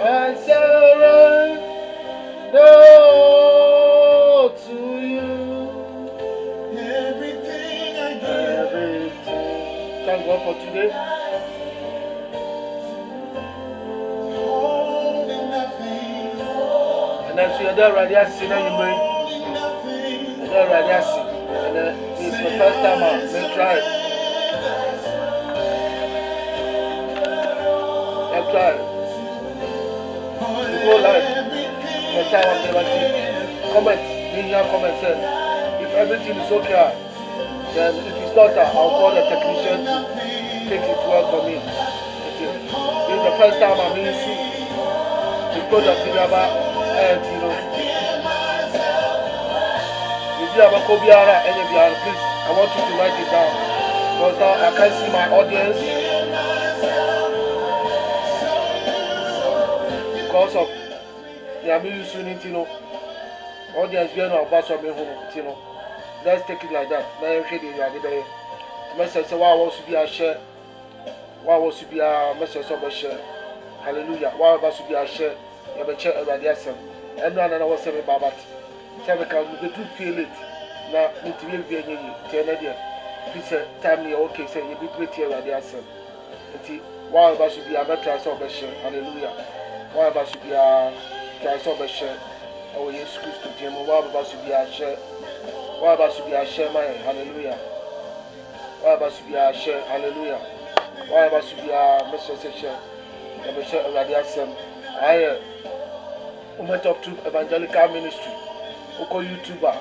I surrender to you. Everything I give. Everything. Thank God for today. Holding nothing. And then so you're there already asking you bring. Holding nothing. You're there already asking. And then it's the first time I've been trying. I've tried. You go live. The time I've never seen. Comment. In your comment say if everything is okay, then if it's not, I'll call the technician to take it well for me. Okay. This is the first time I'm using the product in about and you know. If you have a Kobiara, any Biara, please, I want you to write it down. Because now I can't see my audience because of the Amiru Sunit, you know. Audience being about something home, you know. Let's take it like that. Now I'm ready to do it. Message say why was to be a share. Why was to be a message of a share. Hallelujah. Why was to be a share. You have a chair over the SM. And no one was saying about it. Tell me, can you do feel it? Now, need to be a new tell idea. If it's a time you're okay, say you be pretty here at the SM. Why was to be a better of a share. Hallelujah. Why was to be a transfer of a share. Oh, yes, Christ, Jim. Why was to be a share. Why about to be a share, my hallelujah? Why about to be a share, hallelujah? Why about to be a message share? I'm a share of radiation. I Women of Truth Evangelical Ministry, Oko YouTuber,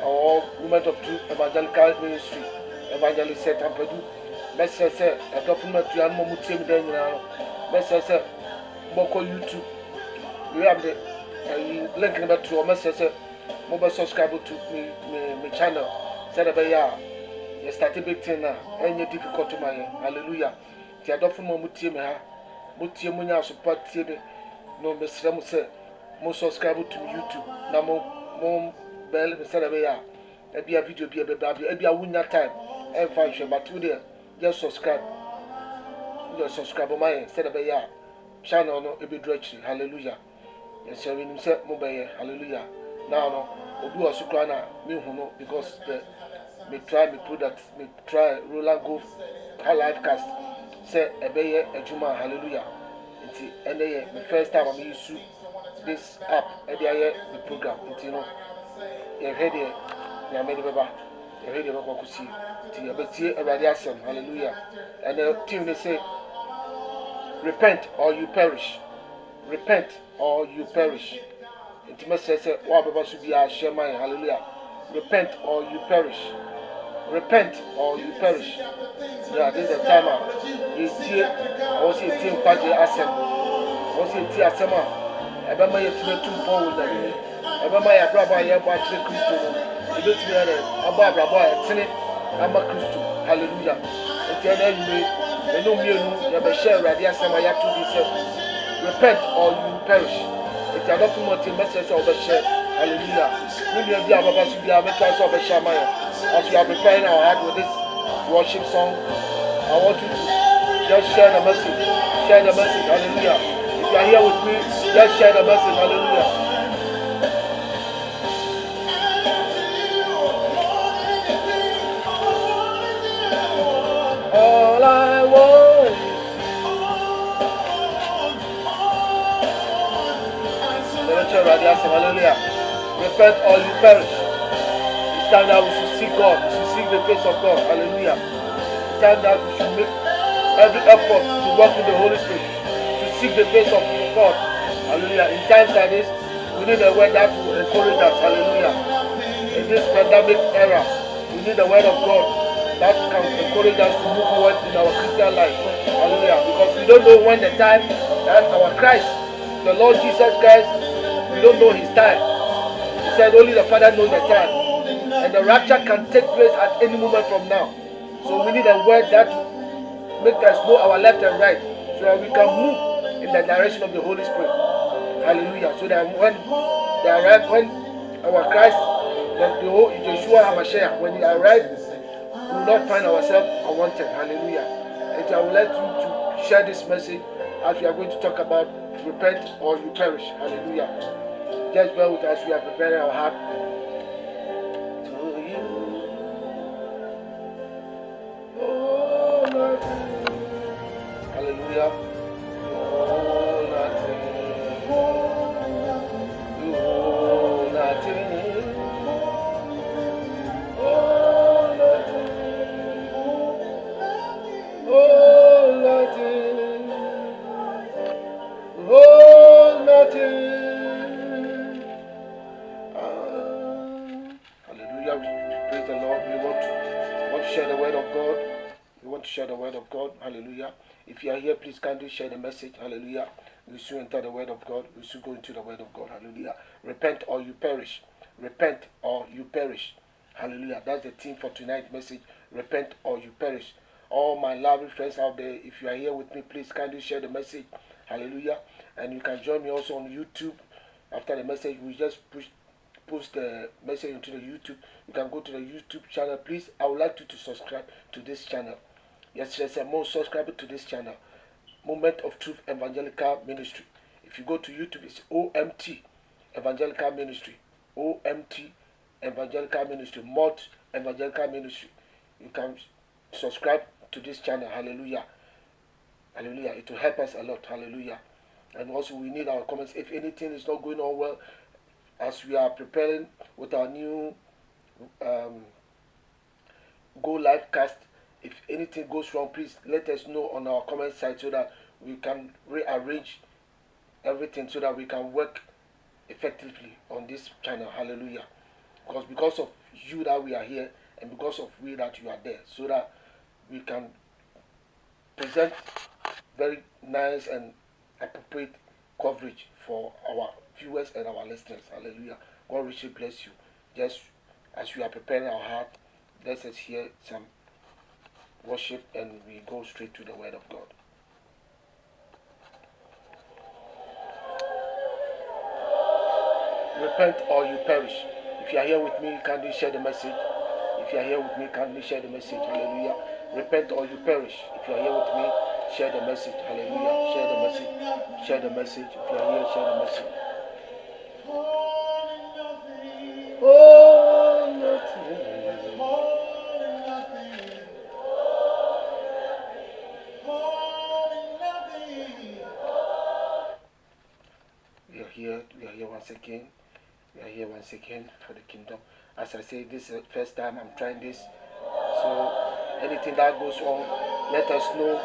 or Women of Truth Evangelical Ministry, Evangelist Set and Pedu. Message say a document to Yan Momutim Daniel. Message say Boko YouTube. We have the link number 2 or message. Mobile subscribe to my channel. Said about you started big thing now. Any difficult to my hallelujah. The adoption Momuti me Mutia Munya support TV. No Miss Ramu say, more subscribe to YouTube. Now more bell, said about a video be a baby, a winner time. And function, but today just subscribe. Just subscribe on my said about channel no a bit rich. Hallelujah. Yes, sir, we say mobile, hallelujah. Now no, Odu Asukwana me huno because me try me product me try Roland Golf high life cast say ebeye ejuma hallelujah. Nti ene the first time I'm use this app e dey the program nti no ye ready na me dey baba ye ready baba ko si nti ye betie Awurade asem hallelujah. And the team they say repent or you perish. Repent or you perish. Intimacy say, "What Baba should be a share my hallelujah." Repent or you perish. Repent or you perish. Yeah, this is the time. You see, I was a team party asem. I was a team asema. Ebe ma yetime tumpo with them. Ebe ma ya braba ya ba chire Kristo. Ebe time ya aba braba ya tene ama Kristo. Hallelujah. Enti na yime eno mienu ya be share Awurade asema ya to be say, repent or you perish. If you are not too much message of the share, hallelujah. Maybe you have a should be a better of a shaman. As we are preparing our heart with this worship song, I want you to just share the message. Share the message, hallelujah. If you are here with me, just share the message, hallelujah. All I want. Hallelujah. Repent or you perish. It's time that we should seek God. We should seek the face of God. Hallelujah. It's time that we should make every effort to walk in the Holy Spirit. To seek the face of God. Hallelujah. In times like this, we need a word that will encourage us. Hallelujah. In this pandemic era, we need the word of God that can encourage us to move forward in our Christian life. Hallelujah. Because we don't know when the time that our Christ, the Lord Jesus Christ, we don't know his time. He said only the Father knows the time. And the rapture can take place at any moment from now. So we need a word that makes us know our left and right. So that we can move in the direction of the Holy Spirit. Hallelujah. So that when they arrive, when our Christ, the whole Joshua HaMashiach, when he arrives, we will not find ourselves unwanted. Hallelujah. And I would like you to share this message as we are going to talk about repent or you perish. Hallelujah. Just bear with us. We are preparing our heart to you. Oh, nothing. Hallelujah. Oh, nothing. Oh, nothing. Oh, nothing. Oh, nothing. Oh, nothing. Hallelujah. Praise the Lord. We want to share the word of God. We want to share the word of God. Hallelujah. If you are here, please kindly share the message. Hallelujah. We soon enter the word of God. We soon go into the word of God. Hallelujah. Repent or you perish. Repent or you perish. Hallelujah. That's the theme for tonight's message. Repent or you perish. All my lovely friends out there, if you are here with me, please kindly share the message. Hallelujah. And you can join me also on YouTube. After the message, we just post the message into the YouTube. You can go to the YouTube channel. Please, I would like you to subscribe to this channel. Yes, there's a more subscriber to this channel. Moment of Truth Evangelical Ministry. If you go to YouTube, it's OMT Evangelical Ministry. OMT Evangelical Ministry. Mod Evangelical Ministry. You can subscribe to this channel. Hallelujah. Hallelujah. It will help us a lot. Hallelujah. And also we need our comments. If anything is not going on well, as we are preparing with our new Go Live cast, if anything goes wrong, please let us know on our comment side so that we can rearrange everything so that we can work effectively on this channel. Hallelujah. Because of you that we are here, and because of we that you are there, so that we can present very nice and appropriate coverage for our viewers and our listeners. Hallelujah. God richly bless you. Just as we are preparing our heart, let us hear some worship and we go straight to the word of God. Repent or you perish. If you are here with me, kindly share the message. If you are here with me, kindly share the message. Hallelujah. Repent or you perish. If you are here with me, share the message. Hallelujah. Share the message. Share the message. If you are here, share the message. Oh, nothing. We are here once again. We are here once again for the kingdom. As I say, this is the first time I'm trying this. So anything that goes on, let us know.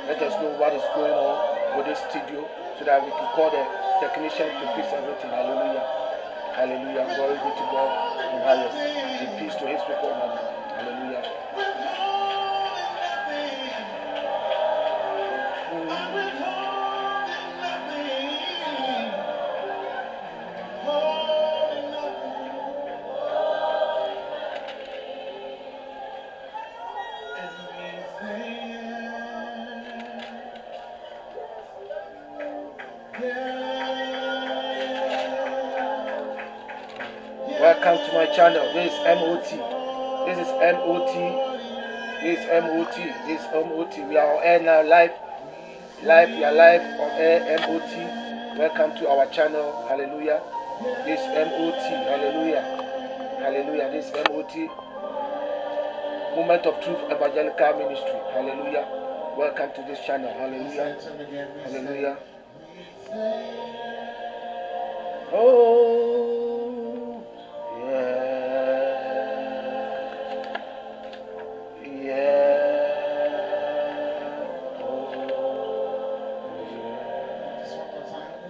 Let us know what is going on with this studio so that we can call the technician to fix everything. Hallelujah. Hallelujah. Glory be to God in highest. And peace to his people. Hallelujah. Welcome to my channel. This is MOT. This is MOT. This is MOT. This is MOT. We are on air now, live. We are live on air, MOT. Welcome to our channel. Hallelujah. This is MOT. Hallelujah. Hallelujah. This is MOT. Moment of Truth Evangelical Ministry. Hallelujah. Welcome to this channel. Hallelujah. Hallelujah. Oh, yeah.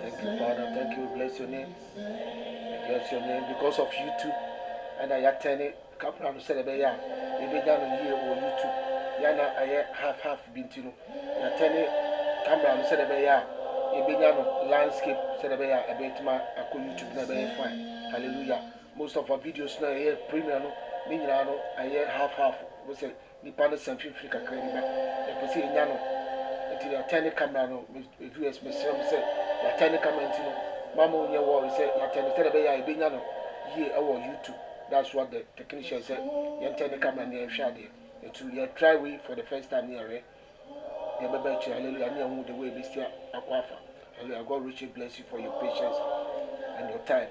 Thank you, Father. Thank you. Bless your name. Bless your name. Because of YouTube, and I attend it. Couple of said, "Yeah, you be done a year on YouTube. Yana, I half been to you. I attend it. Camera and said, "Yeah, you be done landscape. Said, "Yeah, a bit my YouTube never fine. Hallelujah. Most of our videos now here premium. Ninjano, I hear half. We say, Nipano something free kakriba. I say, Yano. Until you attend the camera, no, if you say, you attend the camera, Mamma on your wall, you say, you attend the television, be Yano, ye our YouTube. That's what the technician said. You attend the camera near Shadi. Until you try we for the first time here, you better hallelujah, near the way we see Aquafa. Hallelujah. God richly bless you for your patience and your time.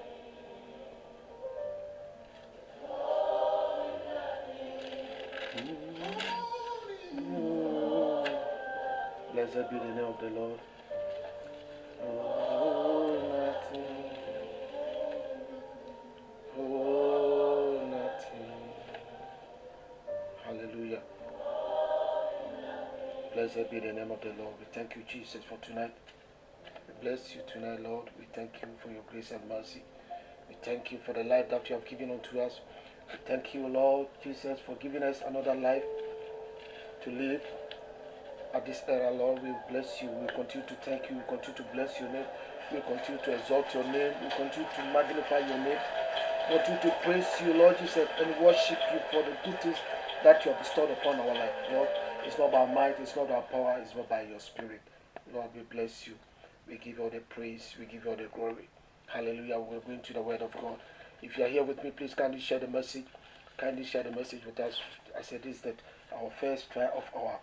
Blessed be the name of the Lord. Oh, nothing. Oh, nothing. Hallelujah. Blessed be the name of the Lord. We thank you, Jesus, for tonight. We bless you tonight, Lord. We thank you for your grace and mercy. We thank you for the life that you have given unto us. We thank you, Lord Jesus, for giving us another life to live at this era, Lord. We bless you. We continue to thank you. We continue to bless your name. We continue to exalt your name. We continue to magnify your name. We continue to praise you, Lord Jesus, and worship you for the good things that you have bestowed upon our life, Lord. It's not by might, it's not by power, it's not by your spirit. Lord, we bless you. We give you all the praise. We give you all the glory. Hallelujah. We're going to the word of God. If you are here with me, please kindly share the message. Kindly share the message with us. I said this, that our first try of our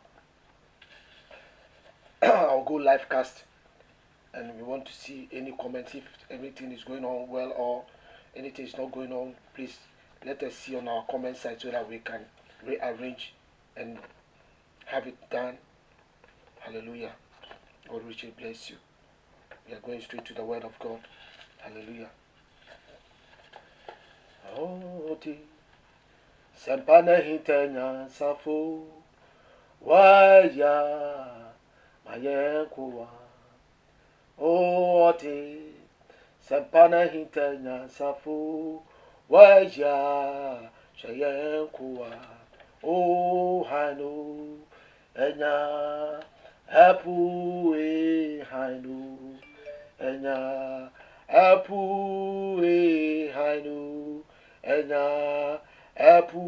Go Live cast, and we want to see any comments. If everything is going on well or anything is not going on, please let us see on our comment side so that we can rearrange and have it done. Hallelujah. God richly bless you. We are going straight to the word of God. Hallelujah. Oh, Sempana hitenya safo waya mayenkuwa. Oh, Sempana hitenya safo waya shayenkuwa. Oh, hano enya apu hano enya apu hano enya apu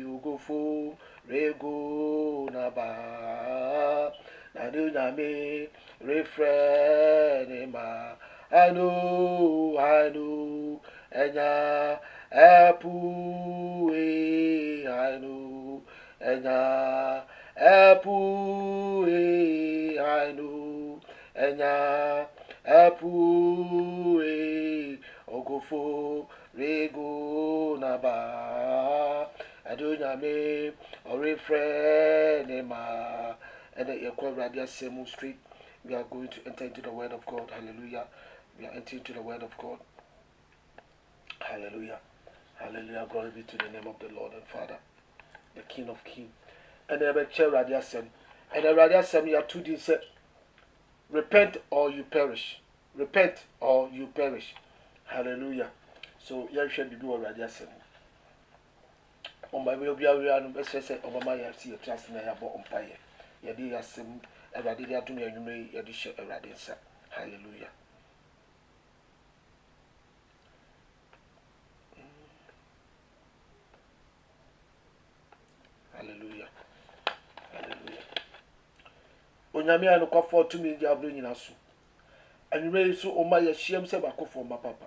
ugofo rego naba nanu nyame refrain ma hano enya apu hano enya apu hano enya apu ogofo rego naba adunyame orefre ma. And then call Radio Semu Street. We are going to enter into the word of God. Hallelujah. We are entering into the word of God. Hallelujah. Hallelujah. Glory be to the name of the Lord and Father, the King of Kings. And then Radio Semu. And then Radio Semu, you have two things. Repent or you perish. Repent or you perish. Hallelujah. So you should be doing Radio Semu. On my way, we are on the best. On my way, I see a trust in a abo umpire. Yadi Yasem, Eradi Yatumia, you may Yadisha Eradinsa. Hallelujah. Hallelujah. Hallelujah. Onyamia no kwa to me diablo nyinaso. Anwere so o ma ye hiem se bako for ma papa.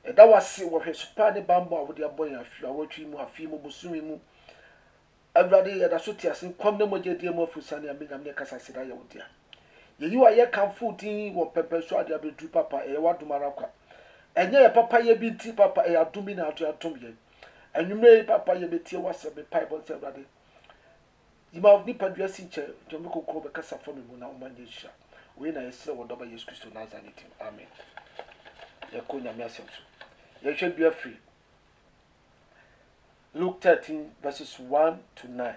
Eda wase wo hwe supa ne bambo a wo de abon afia wo twi mu afie mu busumi mu. Awurade yɛda so te ase kwam na mogye die mu afusane amenya me kasa sira yɛ wodia. Ye yi wa ye kamfo din wo pepe so ade abedu papa e wadumara kwa. Enye ye papa ye bi ti papa e adumi na ato atom ye. Anwumre papa ye betie wase be pipe se awurade. Yima of nipa dua si nche jome kokro be kasa fo me mu na omanye hia. We na yesre wo doba Yesu Kristo Nazareth. Amen. Ye ko nyame asem so. Ye hwe bia free. Luke 13 verses 1 to 9.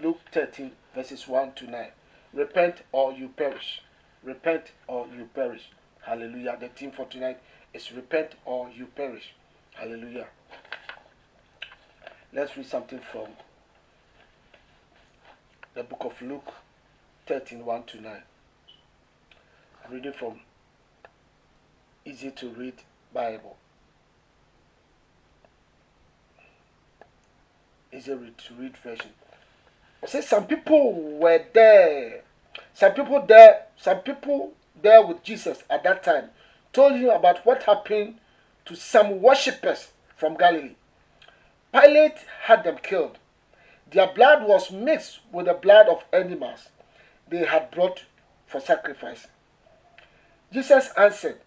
Luke 13 verses 1 to 9. Repent or you perish. Repent or you perish. Hallelujah. The theme for tonight is repent or you perish. Hallelujah. Let's read something from the book of Luke 13, 1 to 9. I'm reading from Easy to Read Bible. Easy to read version. I say some people were there. Some people there with Jesus at that time told him about what happened to some worshippers from Galilee. Pilate had them killed. Their blood was mixed with the blood of animals they had brought for sacrifice. Jesus answered,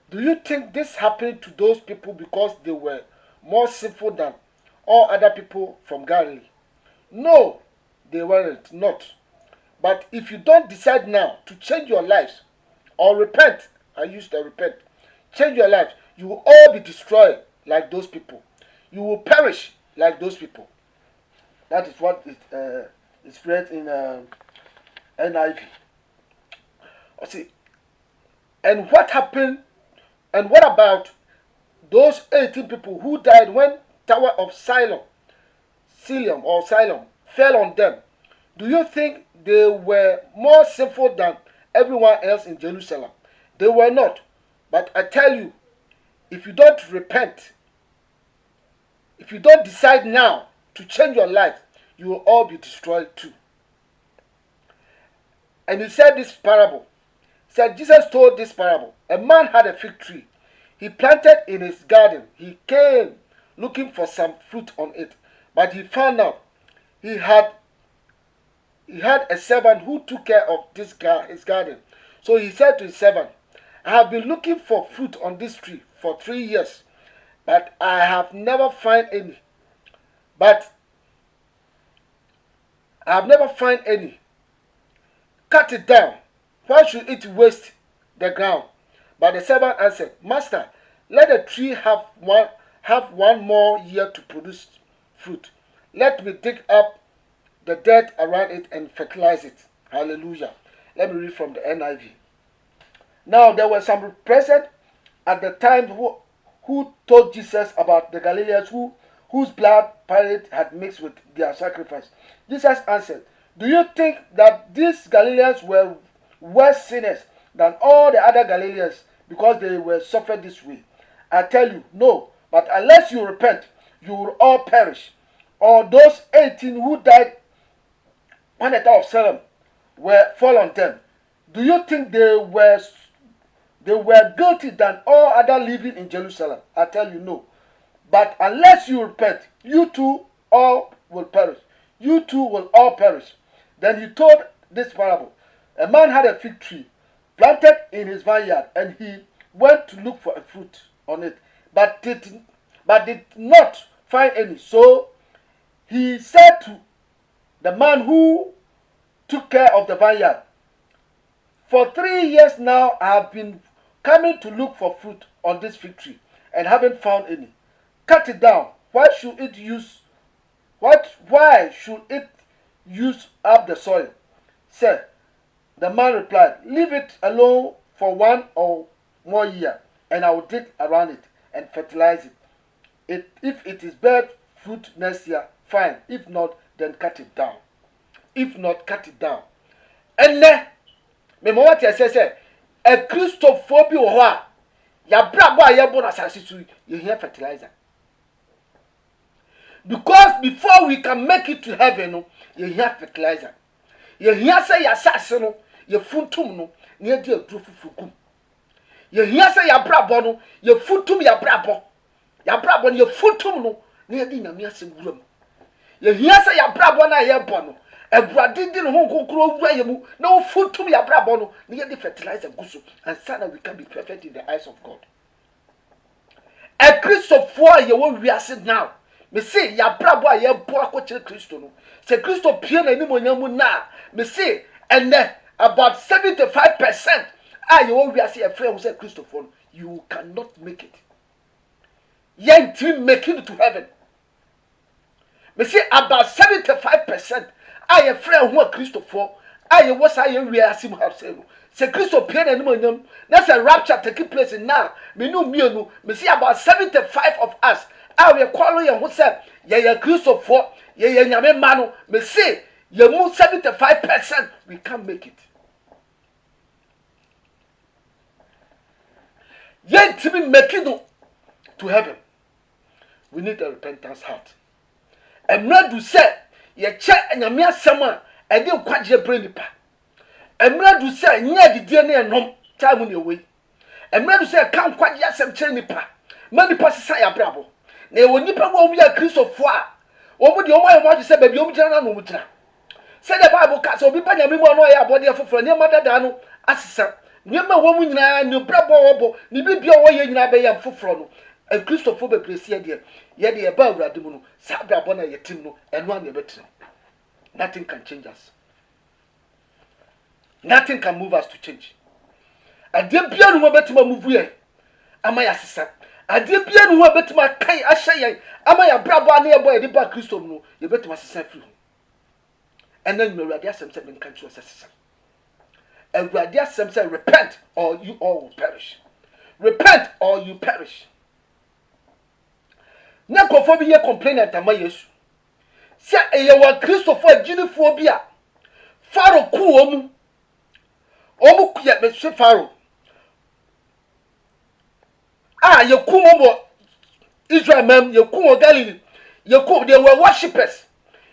do you think this happened to those people because they were more sinful than all other people from Galilee? No, they weren't, not. But if you don't decide now to change your lives or repent, I used to repent, change your lives, you will all be destroyed like those people. You will perish like those people. That is what is read in NIV. See, and what happened? And what about those 18 people who died when Tower of Siloam fell on them? Do you think they were more sinful than everyone else in Jerusalem? They were not. But I tell you, if you don't repent, if you don't decide now to change your life, you will all be destroyed too. And he said this parable. He said, Jesus told this parable. A man had a fig tree. He planted in his garden. He came looking for some fruit on it. But he found out he had a servant who took care of his garden. So he said to his servant, I have been looking for fruit on this tree for 3 years, but I have never found any. Cut it down. Why should it waste the ground? But the servant answered, Master, let the tree have one more year to produce fruit. Let me dig up the dirt around it and fertilize it. Hallelujah. Let me read from the NIV. Now there were some present at the time who told Jesus about the Galileans whose blood Pilate had mixed with their sacrifice. Jesus answered, do you think that these Galileans were worse sinners than all the other Galileans because they were suffered this way? I tell you, no. But unless you repent, you will all perish. Or those 18 who died when the Tower of Siloam fall on them, do you think they were guilty than all other living in Jerusalem? I tell you, no. But unless you repent, you too all will perish. You too will all perish. Then he told this parable. A man had a fig tree planted in his vineyard, and he went to look for a fruit on it, but did not find any. So he said to the man who took care of the vineyard, for 3 years now I have been coming to look for fruit on this fig tree and haven't found any. Cut it down. Why should it use up the soil? Sir, the man replied, leave it alone for 1 or more year, and I will dig around it and fertilize it. If it is bear fruit next year, fine. If not, then cut it down. And then, what I say, a Christophobia, ya brabo ya bona sasisu, you hear fertilizer. Because before we can make it to heaven, you hear fertilizer. You hear say ya sasino, you funtum no, near the fufukum. You hear say ya brabo no, you funtum ya brabo. Ya brabo you funtum no, near the Namia Sigurum. You hear say ya brabo na ya bono. A bradi didn't hold you no funtum ya brabo no, near the fertilizer gusu, and son we can be perfect in the eyes of God. A Christopher, you won't react now. Me say ya brabo a ye bo akoche Christo no. Se Christo pie na ni monyamu na. Me say and about 75% you won't react a friend who say Christopher, you cannot make it. Yen team make it to heaven. Me say about 75% a friend who Christopher, was I react him have say. Se Christo pie na ni monyam. That's a rapture taking place in now. Me no me no. Me say about 75 of us we are calling who said, ye Christopher, ye nyame mano, me say, ye move 75%, we can't make it. Ye to be making to heaven. We need a repentance heart. And not to say, ye check and your mere summer, and you quite your brain pa. And not to say, near the DNA and home, time on your way. And not to say, I can't quite yet some chain pa. Many passes say a bravo. Ne woni pa wo wi a Christopher a wo mu de o mo je se ba bi o mu jira na no mu jira se the Bible ka so bi pa nyame mu no ya abode afoforo ne madada no asesa nyema wo mu nyina ne brabo wobo ne bibia wo ye nyina be yam foforo no e Christopher be presie de ye de e ba awurade mu no sa brabo na yetim no eno an ye betre. Nothing can change us. Nothing can move us to change. Ade bia no betima move ye ama ya sesa. Ade bia no betima kai ahye ye ama ya brabo na ye boy de ba Christopher no ye betima sesa firi. And then awurade asem se ben kan tro sesa. Awurade asem say repent or you all will perish. Repent or you perish. Na kofo bi ye complainant ama Yesu. Se eye wa Christopher ginifo bi a Pharaoh ku omu. Omu ku ye be Pharaoh. Ye ku mo Israel mem ye ku Galilee. Ye ku they were worshippers.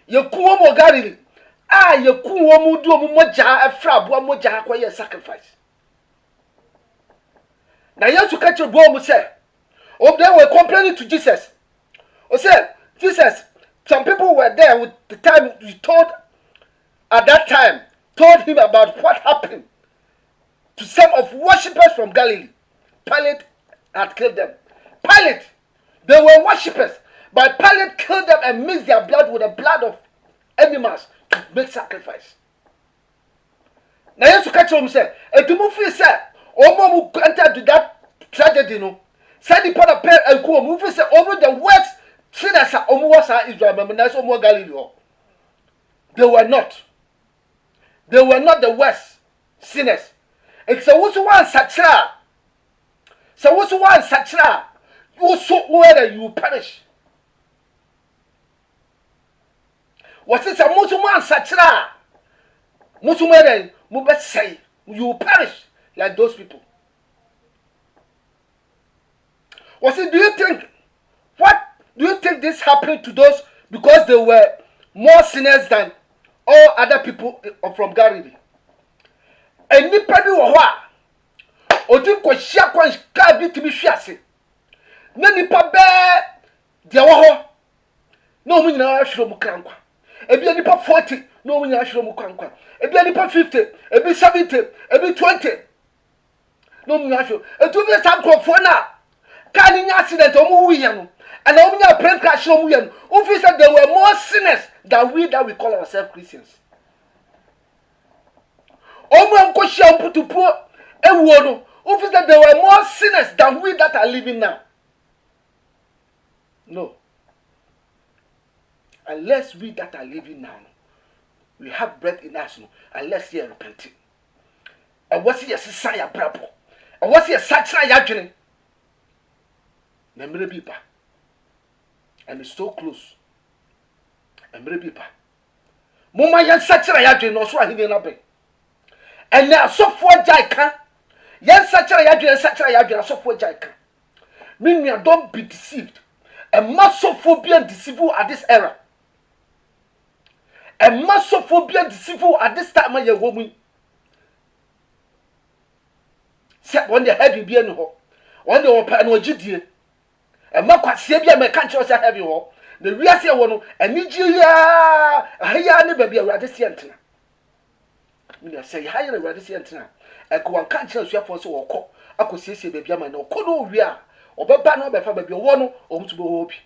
Ye ku mo Galilee. Ye ku omu du omu moja afra bo moja akoye sacrifice. Na Yesu ka che bo omu say, they were complaining to Jesus. O say, Jesus, some people were there with the time you told him about what happened to some of worshippers from Galilee. Pilate had killed them. Pilate, they were worshippers, but Pilate killed them and mixed their blood with the blood of animals to make sacrifice. Now Yesu catch him say, "Edumu fi say, omo mu entered to that tragedy no. Said the part of prayer and go mu fi say over the worst sinners are omo was Israel, but na so omo Galilee. They were not. They were not the worst sinners. It's a wusu one satra. So wusu one satra. Wusu where you perish. What is a musu one satra? Musu where mu be say you perish like those people. What do you think? What do you think this happened to those because they were more sinners than all other people from Galilee? And nipa bi wo ho a odi kwahia ka bi timi hwiase. Na nipa be de wo ho. Na omu nyina ahwero mu krankwa. Ebi nipa 40 na omu nyina ahwero mu krankwa. Ebi nipa 50, ebi 70, ebi 20. Na omu nyina ahwero. Etu bi sa nkrofo na ka ni nya accident omu wu ye no. And omu nya plane crash omu ye no. Who said there were more sinners than we that we call ourselves Christians. Omu ankohia mputupo ewuo no. Who said there were more sinners than we that are living now. No. Unless we that are living now, we have breath in us, no. Unless we are repenting. And what's your sisaya brabo? And what's your satra yadwene? Nemre bipa. And it's so close. Nemre bipa. Moma yan satra yadwene no so ahine na be. And now so for jaika. Yan satra yadwene so for jaika. Meaning don't be deceived. And masophobia and deceitful at this era. And masophobia and deceitful at this time of your woman. Set when the heavy be in ho. When the open no GD. And Makwasebia may catch us a heavy ho. The Riasia one and Nigeria. I never be a radiciantina. I say higher a radiciantina. And go and catch us for so or call. I could see baby man no kono ria. Oba no be fa baby wono o mtu bo hopi.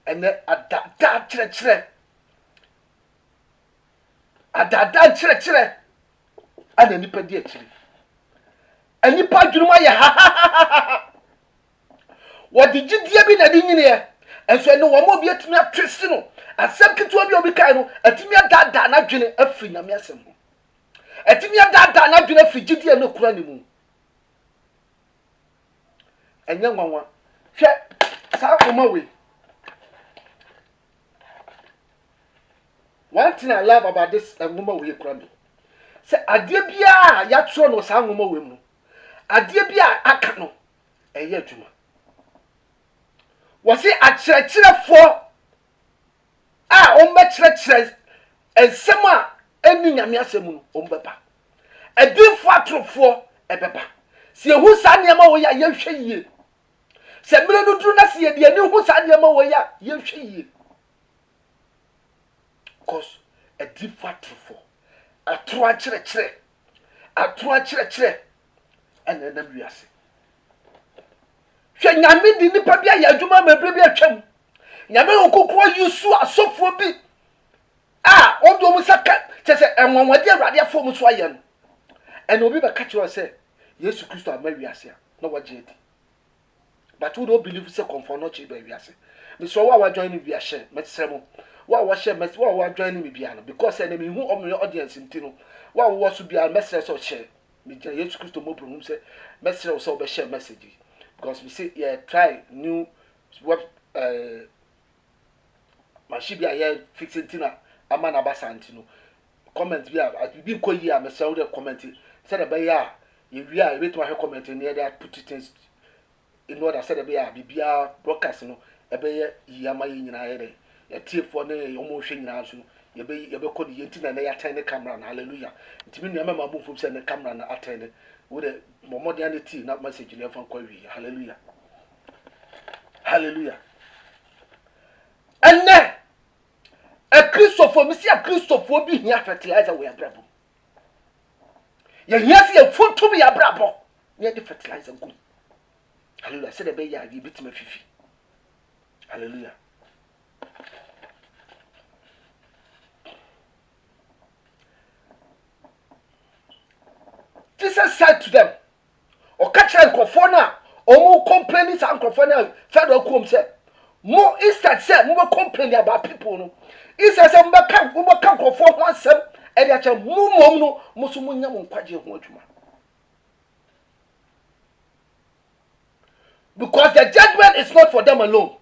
Ene adada chire. Adada chire. Ana nipa di akiri. Anipa dwuma ye ha. What did you dia bi na di nyine ye? Enso ene wo mo bi atimi atwese no. Asem keto bi obi kai no, atimi adada na dwene afiri nyame asem ho. Atimi adada na dwene afiri gidie no kura ni mu. And young one, one thing I love about this woman we cry. Say, Adibia, Yatron was a woman women. Adibia, Akano, a year to me. Was it a church for? Church, and summer ending a miasamu, Umbapa. A deep fatro for a pepper. See who's on your mower, you share ye. Say, Milo do not see a dear new who's on your mower, you share ye. Cause a deep fatro for a true church, atoa kyerɛkyerɛ ɛna ɛnam wiase hwɛ nyame di nipa bi ayɛ adwuma mabrɛ bi atwam nyame nkokoro yusu asɔfoɔ bi ɔdo mu saka kyɛ sɛ ɛnwanwade awurade afɔ mu so ayɛ no ɛna obi bɛka kyerɛ sɛ yesu kristo ama wiase a na wɔgye adi but we don't believe sɛ kɔmfɔ no kyerɛ ba wiase mesrɛ wo a wajoin no wiahyɛ mɛsrɛ mo wo a wɔhyɛ mɛsrɛ wo a wajoin no me bia no because ɛna mehu ɔmo audience nti no wo a wowɔ so bia mɛsrɛ sɛ ɔhyɛ megyina yesu kristo mo brohum sɛ mɛsrɛ wo sɛ wobɛhyɛ message because we say yeah try new web machine bi a yɛ fixing tina ama na basa nti no comment bi a bi ko yi a mɛsrɛ wo de comment sɛ de bɛyɛ a yɛwie a yɛbɛtumi ahwɛ comment ne yɛde put things in order sɛ de bɛyɛ a bibia broadcast no ɛbɛyɛ yi ama yɛ nyinaa yɛ de yɛtiefoɔ ne ɔmo hwɛ nyinaa so no yɛbɛkɔ ne yɛnti na yɛatɛn ne camera na hallelujah nti me nnuama ma bofom sɛ ne camera na atɛn ne wo de mmɔmmɔden ane tii na message ne ɛfa nkɔ wie hallelujah hallelujah ɛnɛ akristofoɔ mesi akristofoɔ bi hia fertilizer wɔ yɛabrabɔ yɛhia sɛ yɛfontom yɛabrabɔ na yɛde fertilizer gum hallelujah sɛ de bɛyɛ a yɛbɛtumi afifi hallelujah Jesus said to them, or catch a crofona, or more complaining to Uncrofona, Federal Combe said, more instead said, more complaining about people. No, he says, I'm back, come for one sem, and at a mumo, Musumunya, Quaji, Wojuma. Because the judgment is not for them alone.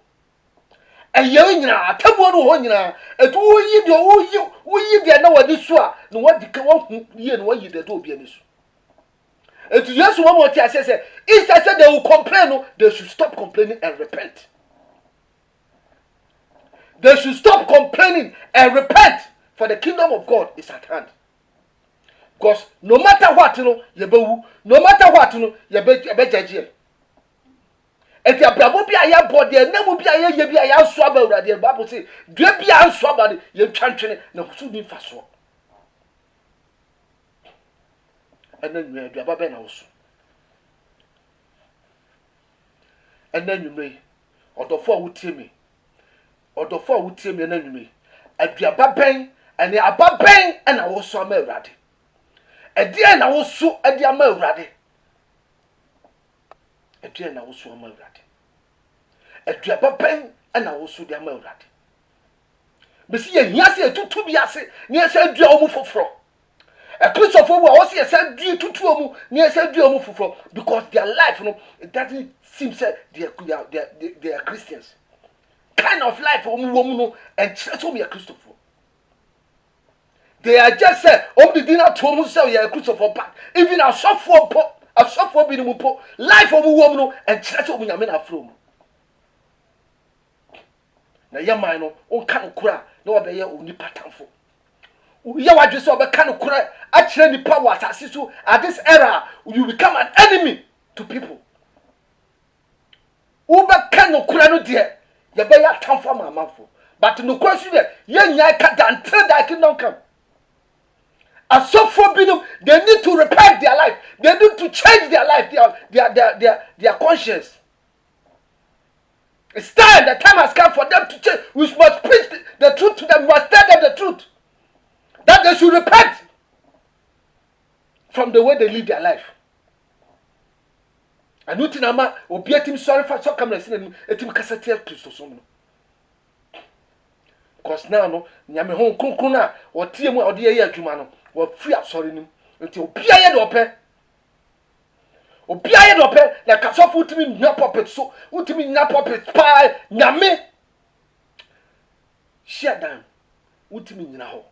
And Yena, Tabu, and who you get no one this swap, no what the Kawan, you and what you do be an issue. And to just one more thing, I said, if I said they will complain, they should stop complaining and repent. They should stop complaining and repent, for the kingdom of God is at hand. Because no matter what, no matter what, you be judged. And the Bible be a body, and never be a swabber, the Bible says, do be a swabber, you can't no soon be fast. And then you have a also. And then you may, or the four would tell me, and then you may, at the Ababang, and the Ababang, and I was so ready. At the end, I was so at the Amer ready. At the end, I was so ready. At the Ababang, and I was so the Amer ready. But see, yes, to be as near said, Joe for fraud. A Christopher will also say due to two near said Dio for because their life, it doesn't seem said they are Christians. Kind of life woman and told me a Christopher. They are just said, the dinner told me so you're a Christopher back. Even a software being life of a woman and church of me a from. Now, young man, can't cry, no other only pattern for. You are just over kind of cry. Actually, the power at this era, you become an enemy to people. Uber cannot cry no dear. You better time for my mouth. But no question there, young can't until that kingdom come. As so forbidden, they need to repent their life. They need to change their life, their conscience. It's time, the time has come for them to change. We must preach the truth to them, we must tell them the truth. That they should repent from the way they live their life. And nothing ama obi etim sorry for so come listen etim kasate Christo so no. Because now no nyame ho kronkron na o tie mu ode ye adwuma no wo free sorry nim. Nti obi aye de opɛ. Obi aye de opɛ na kasofo utimi nya puppet so utimi nya puppet pa nyame. Share down utimi nyina ho.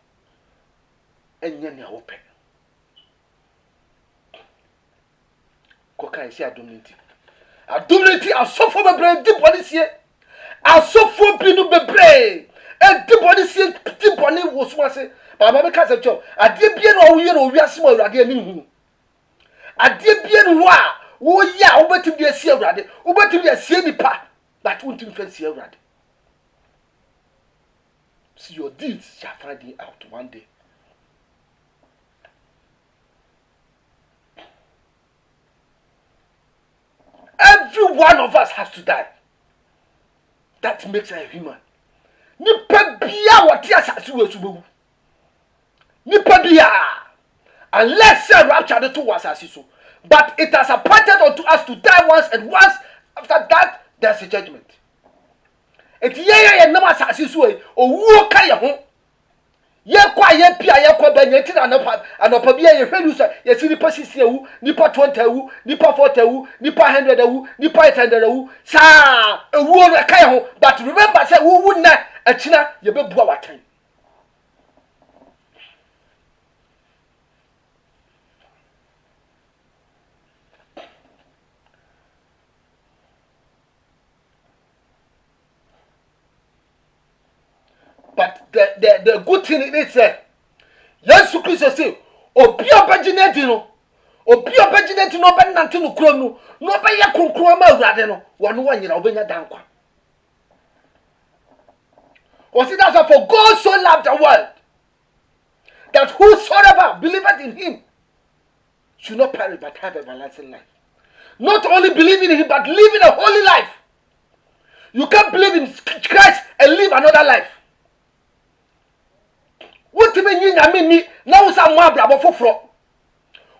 Enya ne awope koka esi adomnity asofo bebre di police asofo binu bebre e di police di boni wosu ase baba me ka se cho ade bie no wo ye no wiase mo awurade ani hu ade bie no a wo ya wo betim de esi awurade wo betim de esi nipa but wontim fa esi awurade. See, your deeds shall find you out one day. one of us has to die. That makes her a human. Nipa biya wati asase we subewu. Nipa biya. Unless say rapture the two was so. But it has appointed unto us to die once, and once after that there's a judgment. It ye nam asase so e owuo ka ye ho. Ye kwa ye pia ye kwa banya ti anopa bia ye hwenu say ye si nipa 60 ewu, nipa 20 ewu, nipa 40 ewu, nipa 100 ewu, nipa 800 ewu. Sa ewuo no ka ye ho. But remember say wu na achina ye bebua watan. But the good thing is that Jesus Christ say, "Obi obaginati no, obi obaginati no be nante no kuro no, no be ye konkro ma awurade no, wono wanyira obenya dankwa." Was it that for God so loved the world that whosoever believeth in him should not perish but have everlasting life. Not only believe in him but live in a holy life. You can't believe in Christ and live another life. What do you mean? Now some more bravo for.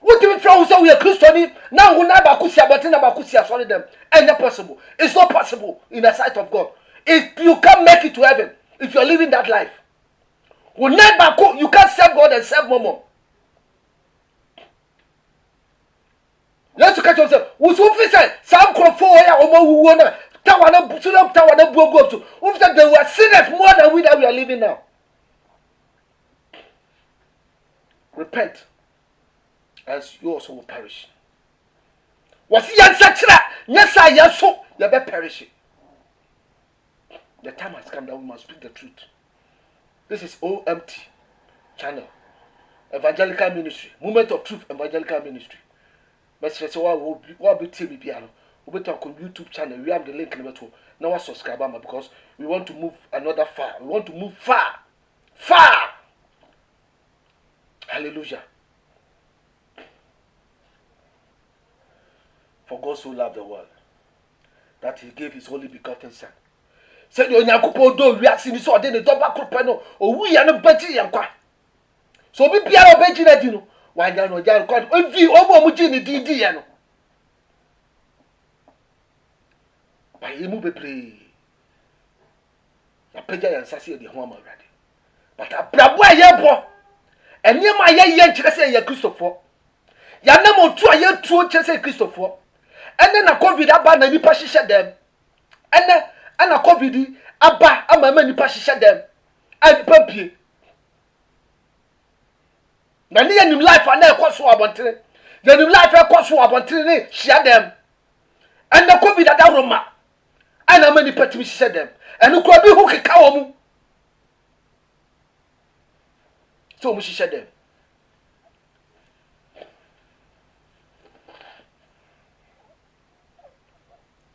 What do you mean? So we are Christian now. We never could see about never could see sorry them. And not possible. It's not possible in the sight of God. If you can't make it to heaven, if you are living that life, we never could. You can't serve God and serve Momo. Let's catch yourself. We should say some crop for ya or more who wanna Tawana Bugo to. We said they were sinners more than we that we are living now. Repent, as you also will perish. Was he answered? Yes, I so you better perish. The time has come that we must speak the truth. This is OMT channel, Evangelical Ministry, Movement of Truth Evangelical Ministry. Message say what be TV piano. We talk on YouTube channel. We have the link in the bottom. Now subscribe because we want to move another far. We want to move far. Hallelujah. For God so loved the world that he gave his only begotten son. Said you nyakupo do wiase ni so de ne doba kropa no owu ya no bagi yankwa. So bi bia obagi na di no wanya no ja record ovi omo gi ni di ye no. Ba yemu bebre. Ya peja ya nsase e de ho amawrade. But abrabo ayebo Enyema ye nkyere se ye Christopher. Ya nam otu aye tuo nkyere se Christopher. Ene na COVID aba na nipa hihye dem. Ene ana COVID aba ama nipa hihye dem. Anipa pie. Na ne nim life ana ekoso abontere. Ya nim life ekoso abontere ne hia dem. Ene COVID ada roma. Ana ma nipa timi hihye dem. Ene ko bi hu keka wo mu. So we should them.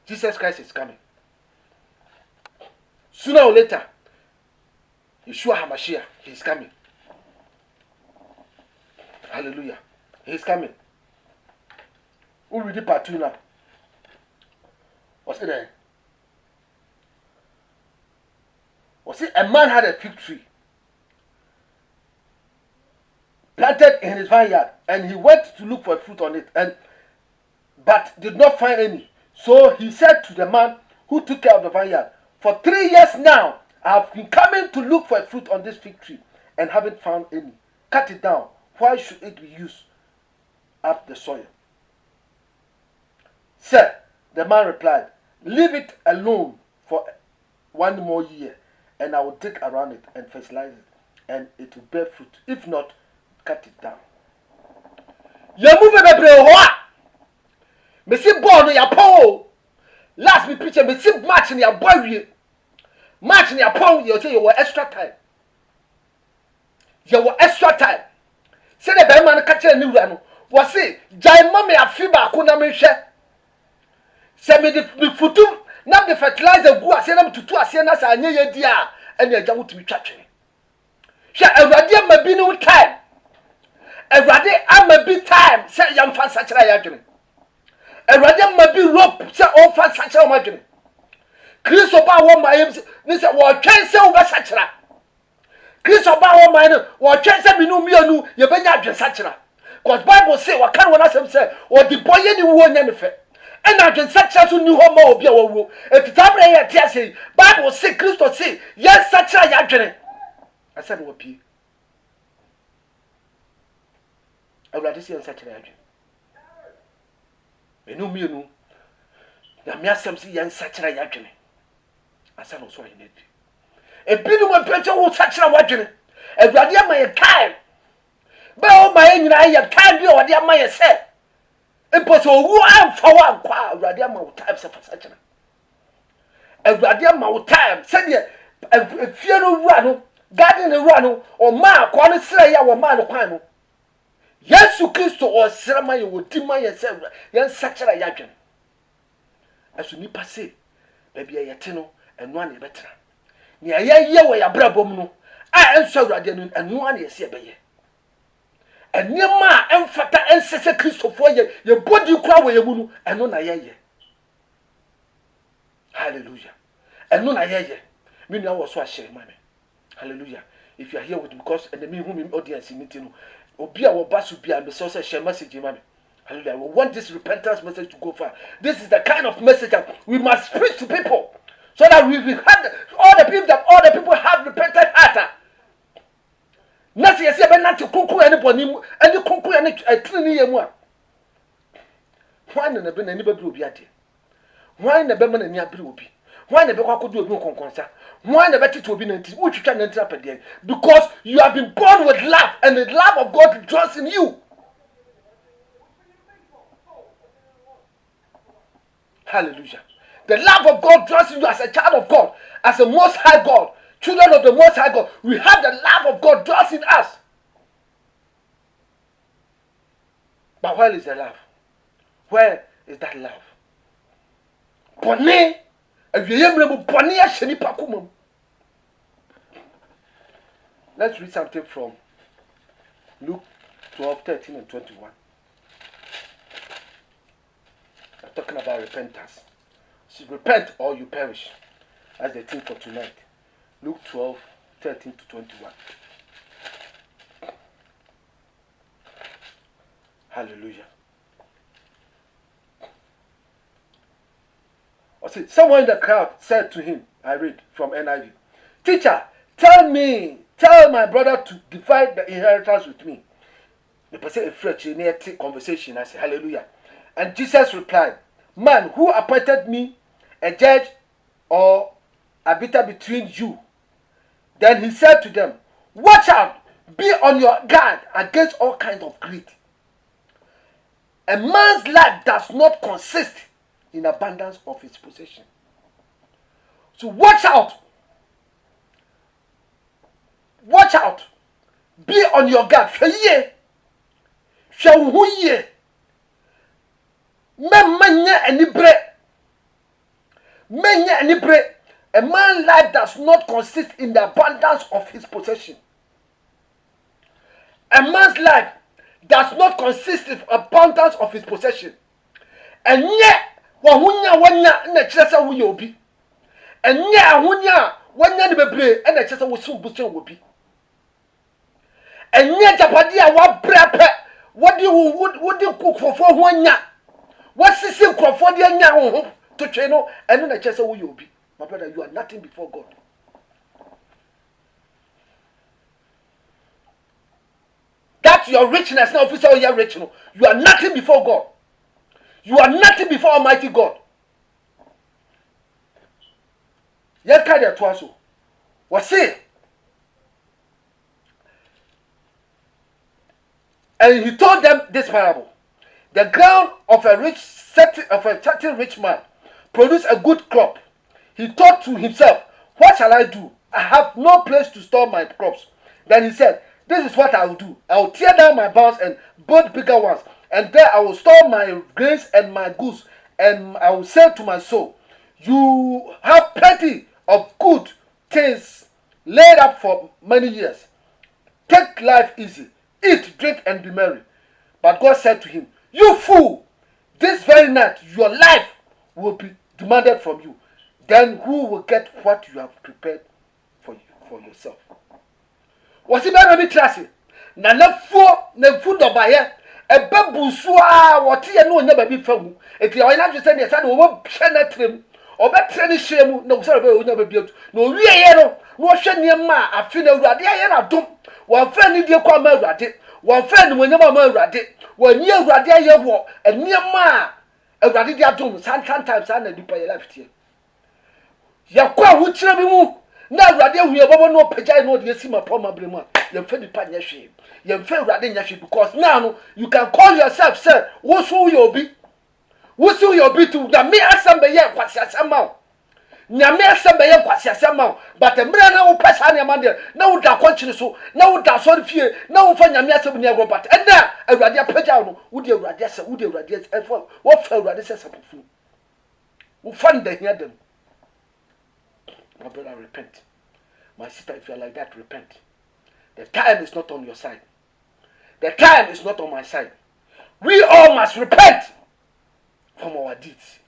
Jesus Christ is coming. Sooner or later, Yeshua HaMashiach, he is coming. Hallelujah. He is coming. Who read the part 2 now? What's it there? Was it a man had a fig tree planted in his vineyard, and he went to look for fruit on it, but did not find any. So he said to the man who took care of the vineyard, "For 3 years now, I have been coming to look for fruit on this fig tree, and haven't found any. Cut it down. Why should it be used up the soil?" Sir, the man replied, "Leave it alone for 1 more year, and I will dig around it and fertilize it, and it will bear fruit. If not, cut it down." Yamu bebre ho. Me si ball no ya po. Last me picture me si match ni ya boy wie. Match ni ya po you say you were extra time. You were extra time. Say the be man ka kire ni wura no. Wo say jai mama ya fi ba ko na me hwe. Say me the futum na the fertilizer gu ase na tutu ase na sa anye ye di a ene agya wotumi twatwe. Hwe awurade ma bi no time. Awurade ama bi time say yam fa sakira ya dwene. Awurade ma bi rope sɛ ɔmfa nsakyerɛ wɔn adwene. Kristo ba wɔ ma yɛm ne sɛ wɔtwɛn sɛ wɔbɛsakyera. Kristo ba wɔ ma no wɔtwɛn sɛ minu mmienu yɛbɛnya adwensakyera. Because Bible say wɔka no wɔn asɛm sɛ ɔde bɔyɛ ne wuo nya ne fɛ. Ɛna adwensakyera so ni hɔ ma obi a wɔwuo. Etitabre yɛ te ase. Bible say Kristo say yɛn sakyera yɛ adwene. Asɛ no wɔ pie. Awurade sɛ yɛn sakyera yɛ adwene. Menu mmienu na me asɛm sɛ yɛn sakyera yɛ adwene. Asɛ no so ayɛ n'adi. Ebinom apɛkyɛ wo sakyera w'adwene. Awurade ama yɛ time. Bɛɛ o ma yɛ nyinaa yɛ time bi a wɔde ama yɛ sɛ. Mpo sɛ owu amfa wo ankwa Awurade ama wo time sɛ fa sakyera. Awurade ama wo time sɛdeɛ efie no wura no garden no wura no ɔma akɔ no srɛ yɛ a wɔma no kwan no. Yesu Kristo ɔsrɛ ma yɛ wɔdi ma yɛ sɛ yɛn sakyera yɛ adwene. Ɛso nipa sɛ baabi a yɛte no ɛno a na yɛbɛtena. Nea yɛyɛ wɔ yɛabrabɔ mu no a ɛnso Awurade no ɛno a na yɛsɛ yɛbɛyɛ. Ɛnneɛma a ɛmfata ɛnsɛ sɛ Kristofoɔ yɛbɔdi kora wɔ yɛ mu no ɛno na yɛyɛ. Hallelujah. Ɛno na yɛyɛ. Me nua wɔ so ahyɛ ma me. Hallelujah. If you are here with me, because enemy whom audience in it, obi a wɔba so bi a me say share message ma me. Hallelujah. We want this repentance message to go far. This is the kind of message that we must preach to people, so that we have all the people have repentant heart. Nasi yesi ebe nati kunku ene boni mu, ene kunku ene trini ye mu a. Hwan na be na ni babiri obi ade. Hwan na be ma na ni abiri obi. Hwan na be kwa kodu obi nkonkonsa. Hwan na be tete obi na nti, wo twitwa na ntira pede. Because you have been born with love, and the love of God dwells in you. Hallelujah. The love of God dwells in you as a child of God, as a most high God. Children of the Most High God, we have the love of God dwells in us. But where is the love? Where is that love? Bone, let's read something from Luke 12, 13 and 21. I'm talking about repentance. So repent or you perish. That's the thing for tonight. Luke 12, 13 to 21. Hallelujah. Someone in the crowd said to him, I read from NIV, Teacher, tell my brother to divide the inheritance with me. The person in French, in a conversation, I say, Hallelujah. And Jesus replied, Man, who appointed me a judge or arbiter between you? Then he said to them, Watch out, be on your guard against all kinds of greed. A man's life does not consist in abundance of his possession. So watch out. Watch out. Be on your guard. A man's life does not consist in the abundance of his possession. A man's life does not consist in abundance of his possession. And yet, wanya na chesa wo yobi. And yet, wanya ni bebre and na chesa wo so busen wobi. And yet, japadia wa brepe. What do you cook for wanya? What sisi krofo de anya ho to tweno and na chesa wo yobi. My brother, you are nothing before God. That's your richness. Now, officer, you are rich. No, you are nothing before God. You are nothing before Almighty God. Yet, carry twice. What say? And he told them this parable: the ground of a certain rich man produced a good crop. He thought to himself, What shall I do? I have no place to store my crops. Then he said, This is what I will do. I will tear down my barns and build bigger ones, and there I will store my grains and my goods. And I will say to my soul, You have plenty of good things laid up for many years. Take life easy. Eat, drink, and be merry. But God said to him, You fool! this very night, your life will be demanded from you. Then who will get what you have prepared for yourself? Was it very trusty? Na food of buyer, a babu swa, what you know never be found. If you are not just saying, I will share trim or better any shame, no sorry, will never be no real, no shame near ma, I feel a radia and I don't. One friend in your corner rabbit, one friend when never more rabbit, one year radia your walk, and near ma, a radia doom, sometimes I need to pay left here. Yakwa who tell me move. Now radia we have no pajai no the sima poma brema. You feel the pan yashi. You feel radia yashi because now you can call yourself, sir. What's who you'll be? What's who you'll be to the me assembly what's your somehow? Nyame assembly what's your somehow? But the man who pass on your man there. Now that continue so. Now that sort of fear. Now for Nyame assembly robot. And now a radia pajano. Would you radia? Would you radia? What fell radia says of food? Who fund the hear them? My brother, repent. My sister, if you are like that, repent. The time is not on your side. The time is not on my side. We all must repent from our deeds.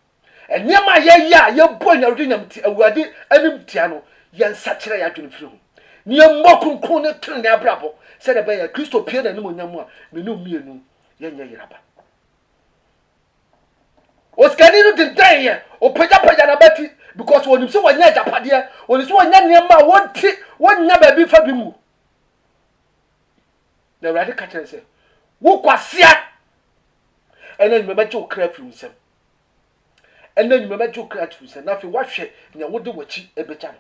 And yama ya boy na rinam ti awade anim tiano yan sachira ya dwene firi ho. Ni mokun kun ne tun ne abrabo. Said the ya Kristo pie na nim onyam a me no mienu yan nya yiraba. Oskani no den ye o paja na bati because when you say wanya japade when you say wanya niam a wonna ba bi fa bi mu. Na radical catch say wo kwasia ena ni me jo kra firi nsem. Ena ni me jo kra firi nsem na fi wahwe nya wode wachi ebeja no.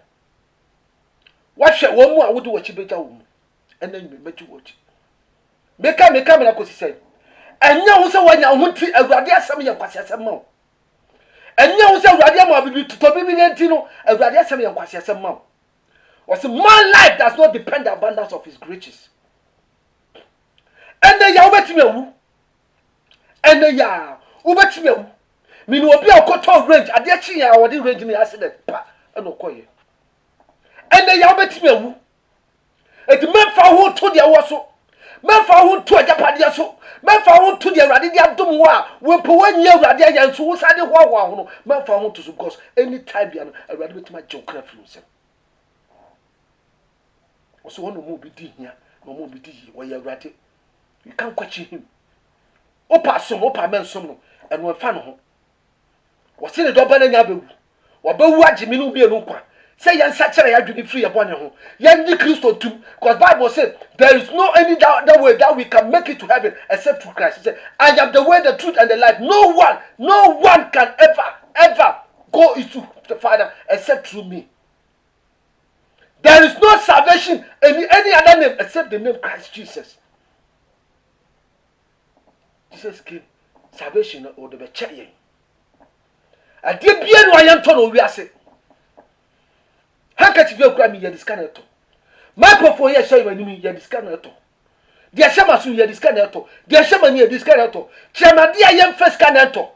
Wahwe wo mu a wode wachi beja wo mu. Ena ni me jo wachi. Meka me na kosi say enya wo se wanya wo nti awurade asem ye kwasi asem ma wo. Enya wo se awurade ama bibi to bibi nti no awurade asem ye kwasi asem ma wo. Was man life does not depend on the abundance of his riches. And the ya obetime wu. And the ya obetime wu. Me no obi akoto range ade chi ya wodi range ni accident pa and okoye. And the ya obetime wu. Et memfa ho to dia wo so. Memfa ho to ajapade so. Memfa ho to dia awurade dia dom wo a we po wanyi awurade ya nso wo sade ho ho no. Memfa ho to so because anytime bia no awurade betima jokra firi so one more be here, no more be where you're right. You can't question him. Opa some, opa men some, and one fan home. Was in the double and yabu. Or bo watching me no be a look. Say, young Saturday, I do the free upon your home. Young the Christo too, because Bible said there is no any doubt that way that we can make it to heaven except through Christ. He said, I am the way, the truth, and the life. No one can ever go into the Father except through me. There is no salvation in any other name except the name Christ Jesus. Jesus came. Salvation or the betrayal. I did be no I am told we are say. Handkerchief you grab me ya discount to. Microphone here show you me ya discount to. Dia shama su ya discount to. Dia shama ni ya discount to. Chama dia yam first scan to.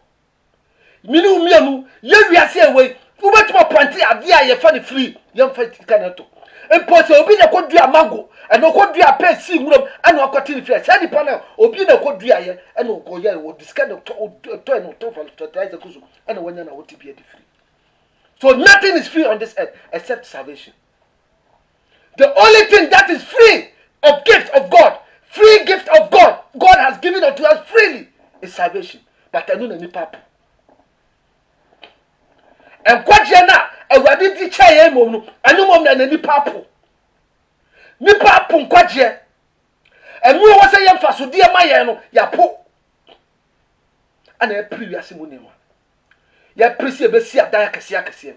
Minu mianu ye wi ase away. Ubetimo panti adia ye fa the free yam first scan to. Impose obi na kodua mango and no kodua pesi ngurom and no akoti free say di panel obi na kodua ye and no go ye wo discount to no to for fertilizer kuzu and wanya na woti be free. So nothing is free on this earth except salvation. The only thing that is free of gift of God, free gift of God, God has given unto us freely is salvation. But I don't know any papa. And kwajana awadi di chaye mom no anu mom na ni papo ni papo nkwaje enu wo se ye mfa so de ma ye no ya po ana e previous mu ne wa ya presi e be si adan akese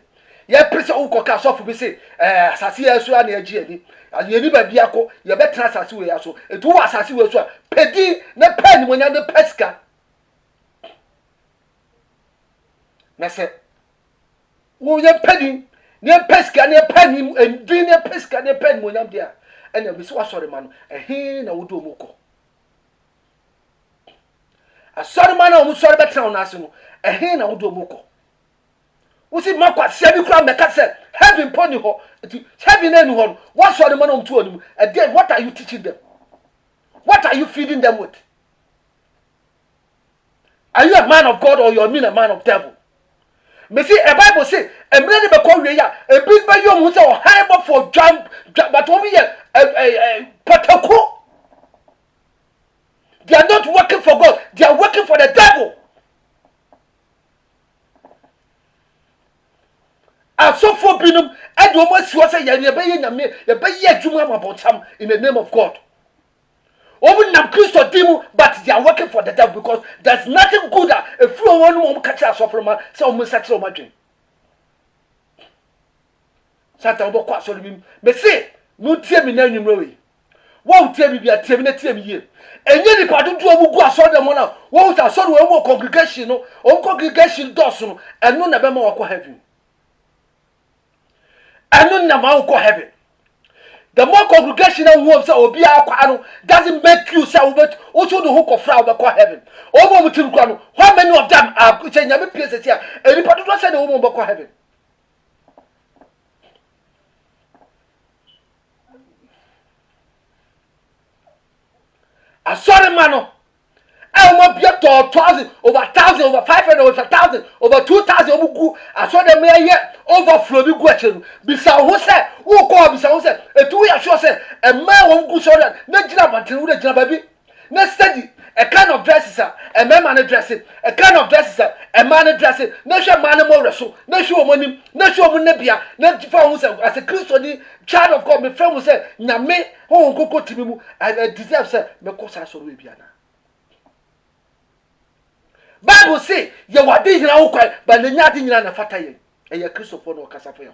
ya presi o ko ka sofu bi se asase ya so ana agi ani ani ba bia ko ye betra asase we ya so etu wa asase we so a pedi na pen mo nya de pesca na se wo ye pedi ne pesca ne pen endin ne pesca ne pen mo nya dia ena bi so asore ma no ehe na wo do mo ko asore ma na o mo sore betra ona ase no ehe na wo do mo ko wo si makwa se bi kura meka se heaven pony ho heaven enu ho what sore ma na o to onim again what are you teaching them? What are you feeding them with? Are you a man of God or you're a man of devil? Me see a Bible say a man be call we ya a big by you who say high for jump but over here patako. They are not working for God, they are working for the devil. And so for binum and almost was a young in the name of God. Open nam Christo dimu, but they are working for the devil because there's nothing good if you want to catch us from man, so almost such so much. Santa Obo Quasso, me say, no tear me name you won't tell me be a terminate year. And yet, if I don't do a go, I saw them one out. What I saw one more congregation, or congregation dozen, and none of them are heaven. And none of them are heaven. The more congregational homes or be our doesn't make you say, but also the hook of flower by heaven. Over with him, how many of them are saying, I'm a place here, and if I don't say the woman by heaven. I saw the man. I want to be up to 1,000, over 1,000, over 500, over 1,000, over 2,000. I saw them here overflow. Be question. Bisa who said, who called Bisa who said, a 2 years sure said, a man won't go so that no job until the job baby. No study, a kind of dresses, a man dressing, a kind of dresses, a man dressing, no sure man more wrestle, no sure money, no sure monebia, no found as a Christian child of God. My friend will say, Name, who go to me, I deserve, sir, because I saw Rubiana. Bible say you were doing now quite, but the nothing in a fatay, and your Christopher no Casafayo.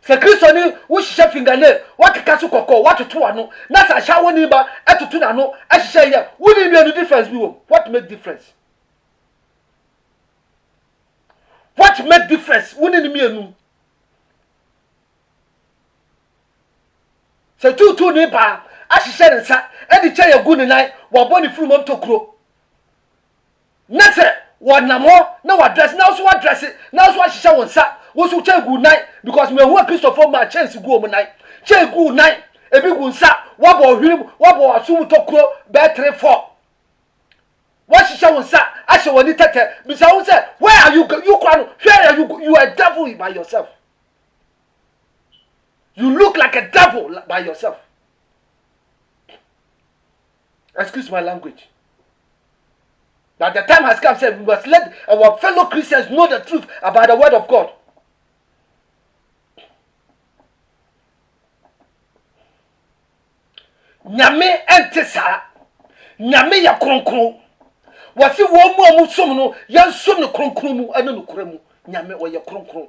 Sir Christoni, which chef fingernail, what a castle cocoa, what a two no, not a shower neighbor, at to no, as you say here, wouldn't be any difference, what make difference? What make difference? Wouldn't me no. So two neighbor, as she said, and the chair good night, while Bonnie flew on to crow. Nothing, what no more, no address, now so address it, now so what she shall want, sir, was to tell good night, because me work Christopher my chance to go night, chair good night, a big one, sir, what about him, what about soon to crow, better for. What she shall want, sir, I shall want it, Miss I said, where are you, you cry, where are you are a devil by yourself. You look like a devil by yourself. Excuse my language. But the time has come, said we must let our fellow Christians know the truth about the word of God. Nyame entesa, nyame ya kronkron. Wasi wo mu amusom no, ya som no kronkron mu ane no kura mu. Nyame o ya kronkron.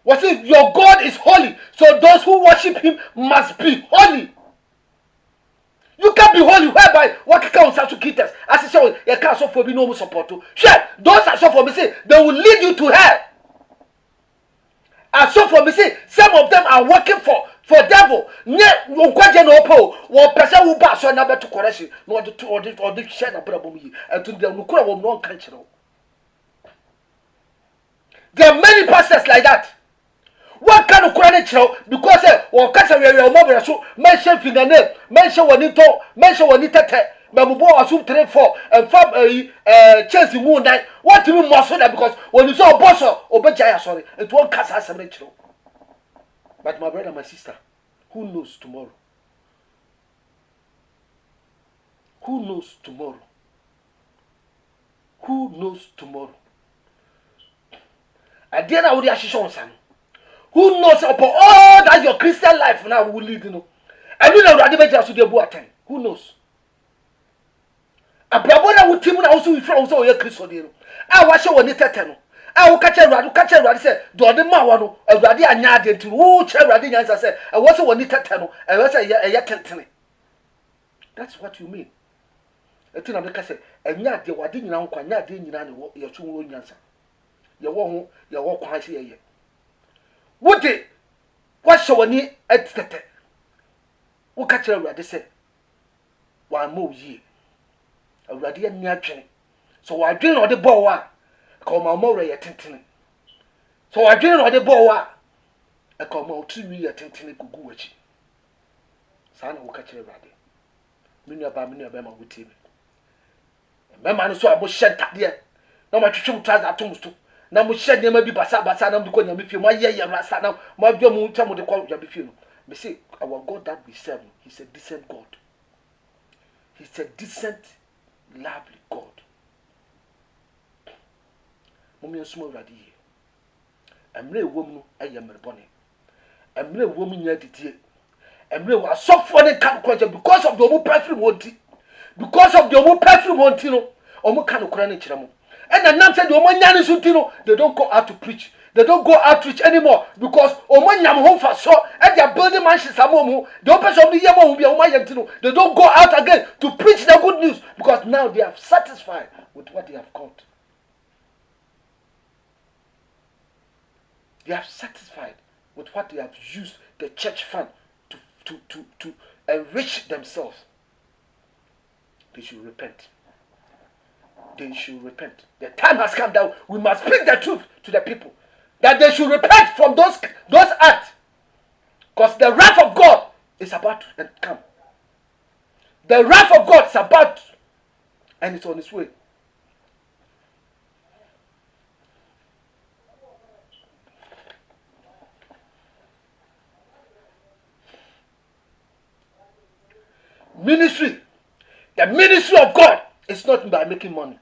What if your God is holy? So those who worship him must be holy. You can't be holy whereby what counts as to keep us. As I say, you can't suffer for me no support to. Sure, those are so for me say they will lead you to hell. And so for me say some of them are working for devil. Ne unkwaje no po. One person who pass on number to correction. No or the share na problem yi. And to them no kura wo no kan chiro. There are many pastors like that. What kind of credit show? Because or catch a real mobile so mention fingernail, mention one it talk, mention one it tete, Mabubo assume 3 4 and fab Chelsea moon night. What do you muscle that because when you saw a boss or Bajaya, sorry, it won't cast us a ritual. But my brother, my sister, who knows tomorrow? Who knows tomorrow? Who knows tomorrow? I didn't know the Ashishon son. Who knows upon all that your Christian life now will lead, you know? And you know, who knows? A brother would team also with friends or your Christian. I was showing it at I will catch a rad, say, do the Mawano, a radi and yard to who charity as I said, I was a one it at I was a yakan. That's what you mean. A thing of the cassette, and yet you are doing now, quite not doing your 2 answer. Your walk quite here. What day? What shall we need at the Who catch a radi say? One move ye. A radi and yakin. So I drink all the boa. Call my more a tintin. So I drink all the boa. I call my 2 year tintin kuguchi. sana wo ka kire Awurade menu aba ma wutie me mema no so abo hye tade na ma twetwe mutaza atom so na mo hye de ma bi basa na mo ko nyame fie mo ye rasa na mo adwo mo nta mo de ko nyame fie no me say our God that we serve, he's a decent God. He's a decent, lovely God. Mommy and small radi. Emre woman I am bonny. Emre woman yet it. Emre was so funny because of the omu perfume wanti. Because of the omu perfume wantino. Omu kanu kurani chiramo. And the nam said the omu nyani sutino. They don't go out to preach. They don't go outreach anymore because omo nyam home for so and they are building mansions amomu. The open some the yemo will be omo yentino. They don't go out again to preach the good news because now they are satisfied with what they have got. They are satisfied with what they have used the church fund to enrich themselves. They should repent. They should repent. The time has come that we must speak the truth to the people. That they should repent from those acts. Because the wrath of God is about to come. The wrath of God is about and it's on its way. Ministry. The ministry of God is not by making money.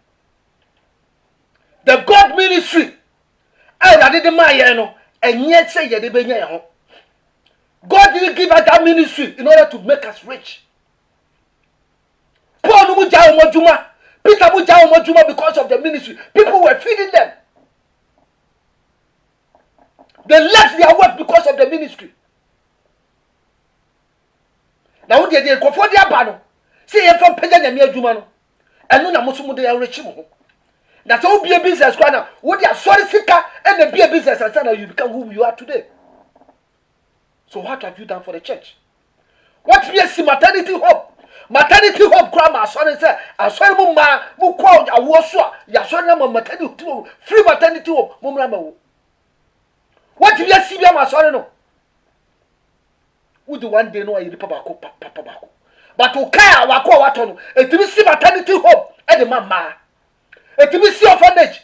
The God ministry. God didn't give us that ministry in order to make us rich. Paul Peter because of the ministry. People were feeding them. They left their work because of the ministry. Now they go for their banner. See you from Penya Jumano. And no Namusumu de Richimu. That's all be a business right now. What you are sorry seeker and be a business and now you become who you are today. So what have you done for the church? What be a maternity hope? Maternity hope grandma son say I saw mama who called a washer, Yasona maternity free maternity hope, Mumrama. What do you see them as no? Who do one day know you papa? But who care what on it to see maternity hope and the mama. Et tu me see orphanage.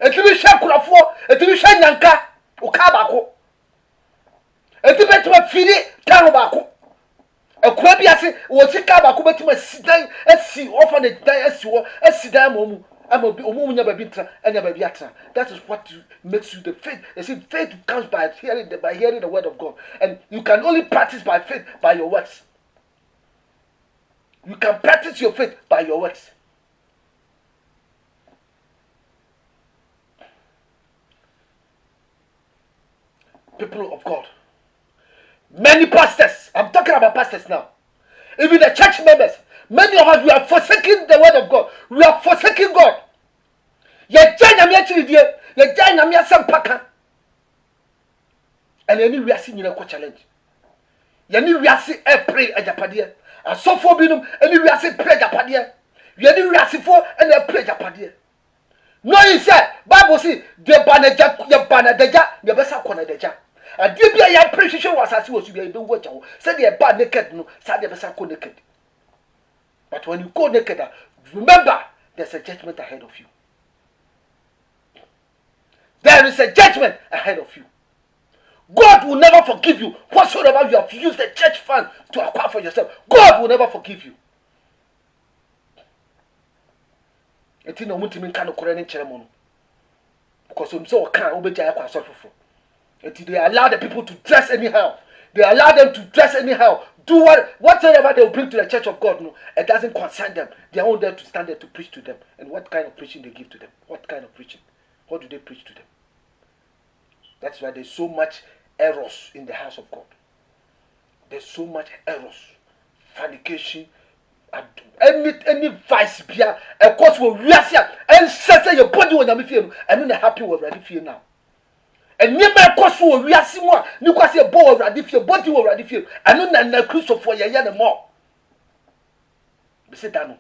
Et tu me share Kurafo, et tu me share Yanka, Okabako. Et tu me feed Tarobako. A Quabiasi was a Kabako, but you must sit down and see orphanage, as you are, as sit down, Momu. I'm a woman never been and never be atra. That is what makes you the faith. You see, faith comes by hearing the word of God. And you can only practice by faith by your works. You can practice your faith by your works. People of God, many pastors, I'm talking about pastors now, even the church members, many of us, we are forsaking the word of God. We are forsaking God. And any we are seeing in a challenge. Yani we are seeing a pray a japadia. And so for binum, any we are seeing pray japadia. Yani we are seeing for and a pray japadia. No, he said, Bible see, the banner deja, the best corner deja. And the be precision was as was to be able to watch. Said they are naked, no, said they were naked. But when you go naked, remember there's a judgment ahead of you. There is a judgment ahead of you. God will never forgive you whatsoever you have used the church fund to acquire for yourself. God will never forgive you. Because they allow the people to dress anyhow. They allow them to dress anyhow. Do whatever they will bring to the church of God. No, it doesn't concern them. They are only there to stand there to preach to them. And what kind of preaching they give to them? What kind of preaching? What do they preach to them? That's why there's so much errors in the house of God. There's so much errors, fornication, any vice beer, a cause will react and set your body when I'm feeling. I'm not happy with already feel now. And never cause will react more. You can see a ball already feel, body will already feel. I know that Christopher for your year more. Say that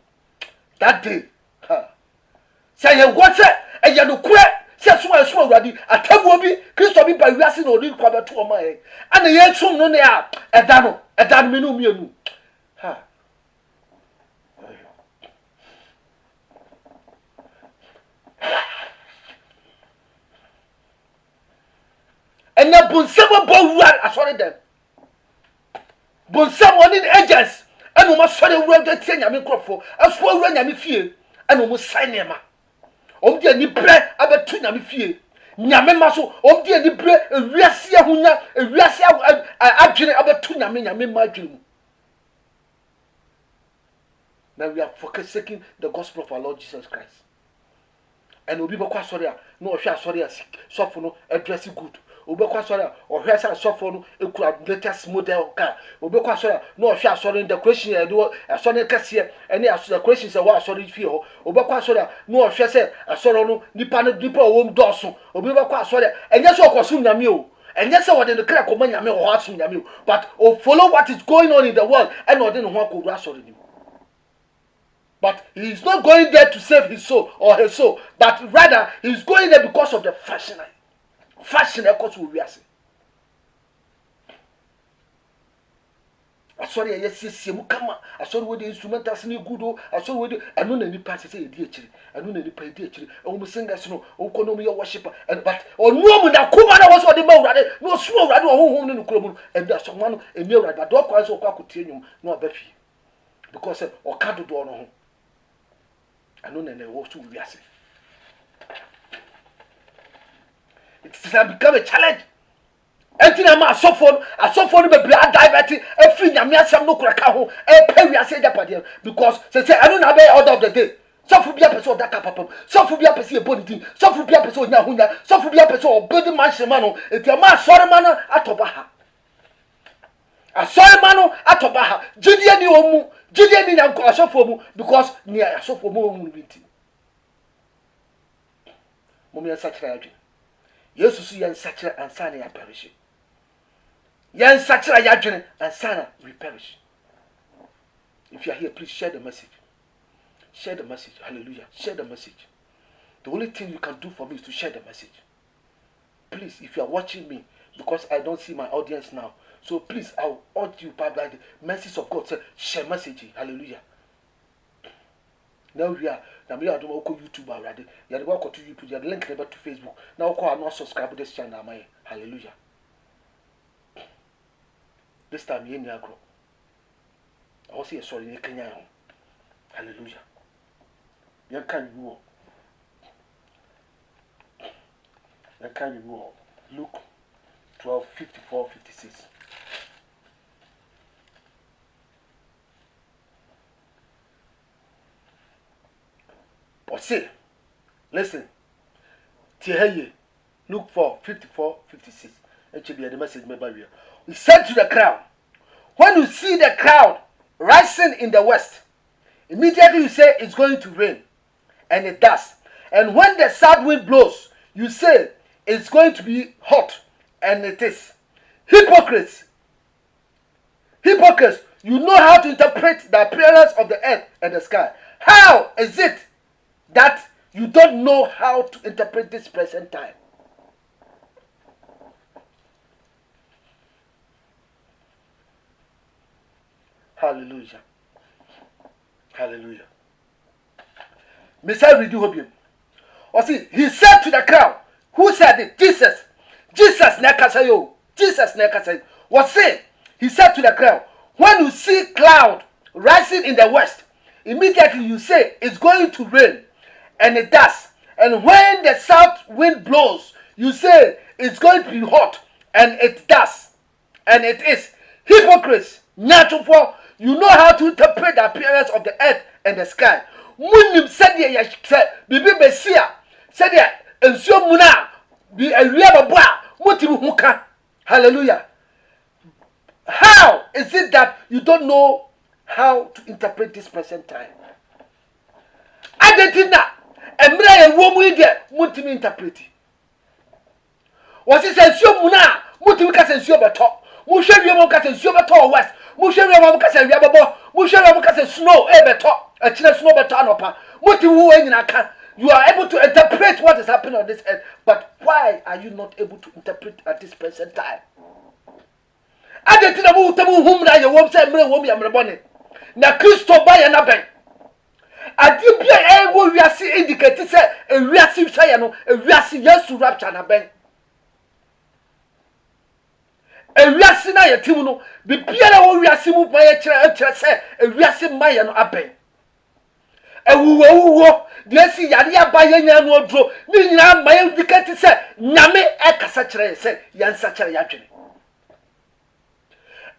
day, say what's it? And you know, say so already. A table be Christopher by reacting or read quarter to my and the young soon no near a dano. ɛdan me no mienu ha ɛna bonsam bɔ wura asɔre dem bonsam oni agents ɛna ɔmo asɔre wura de tie nyame nkrɔfo aso wura nyame fie ɛna ɔmo sign nema ɔmo de ani brɛ abetu nyame fie nyame ma so ɔmo de ani brɛ ewiase ahunya ewiase adwene abetu nyame ma adwene mu. Now we are forsaking the gospel of our Lord Jesus Christ. And obi be kwa sorry no ohwe sorry sofo no address good. Obi kwa sorry ohwe sa sofo no ekura latest model car. Obi kwa sorry no ohwe sorry decoration e do sorry kase ene decoration se wa sorry fie ho. Obi kwa sorry no ohwe se sorry no nipa wo mdoso. Obi be kwa sorry enye so okosu nyame o. Enye se wode no kra koma nyame ho asu nyame o. But follow what is going on in the world and ode no ho akowura sorry ni. But he is not going there to save his soul or her soul, but rather he is going there because of the fashion. Fashion, of course, we are saying. I saw the yes, Mukama. I saw with the instrumentals in good. I saw with I know any party say dear chili. I know any pay dear chili. I will sing as no, economy worshiper. And but or no woman that Kumana was what the bow rather, no small rather home in the Kumu, and that's someone a mirror, but dog was or continuum, no Beffy. Because or can't do no. I know they walk to be as it has become a challenge. Anything I'm a sophomore, baby, I diverted a free Yamiasam no crackaho, a perry, I say that because they say I don't have any order of the day. Some for be a person that capable, some for be a person body, some for be a person Yahunya, some for be a person building mansion mano, if your man sorry manner at Tobaha. A sorry mano at Tobaha, Julian Yomu. Julian in a sophomore because near a sophomore meeting. Mommy such a yes to see and such and Sani are perishing. Yan such a yadrin and Sana will perish. If you are here, please share the message. Share the message. Hallelujah. Share the message. The only thing you can do for me is to share the message. Please, if you are watching me, because I don't see my audience now. So please, I'll urge you by the message of God. Say, share message. Hallelujah. Now we are YouTube already. You are the to YouTube. You are the link never to Facebook. Now call not subscribe to this channel. Hallelujah. This time you are grow. I will say sorry in Kenya. Hallelujah. You can go. You can go. Luke 12:54-56. Or say, listen, Tihaye, Luke 4:54-56. Actually, the message made by you. He said to the crowd, when you see the crowd rising in the west, immediately you say it's going to rain, and it does. And when the south wind blows, you say it's going to be hot, and it is. Hypocrites, you know how to interpret the appearance of the earth and the sky. How is it that you don't know how to interpret this present time? Hallelujah. Hallelujah. Messiah read you. Or see, he said to the crowd, who said it? Jesus. Jesus nekasayo. Jesus nekasayo. What say? He said to the crowd, when you see cloud rising in the west, immediately you say it's going to rain, and it does. And when the south wind blows, you say it's going to be hot, and it does. And it is. Hypocrites, natural, you know how to interpret the appearance of the earth and the sky. Munim said ya bibi besia said ya ensio muna bi awia baba motimu huka. Hallelujah. How is it that you don't know how to interpret this present time? Adentina emra ye womu ide mutimi interpret. Wasi se ensio muna mutimi ka se ensio beto. Mu hwe wi mo ka se ensio beto west. Mu hwe wi mo ka se awia baba. Mu hwe wi mo ka se snow e beto. A chile snow beto anopa. You are able to interpret what is happening on this earth, but why are you not able to interpret at this present time? adetina mu utamu humra ye wom se mre wom ya mre bone na Kristo ba ye na ben ade bia e wo wiase indicate se wiase hwa no wiase Yesu rapture na ben wiase na ye tim no bibia na wo wiase mu ba ye kire se wiase ma ye no aben ewuwo de si yare aba ye nya no odro ni nyina ma ye indicate se nyame e kasa kire se yansa kire ya dwene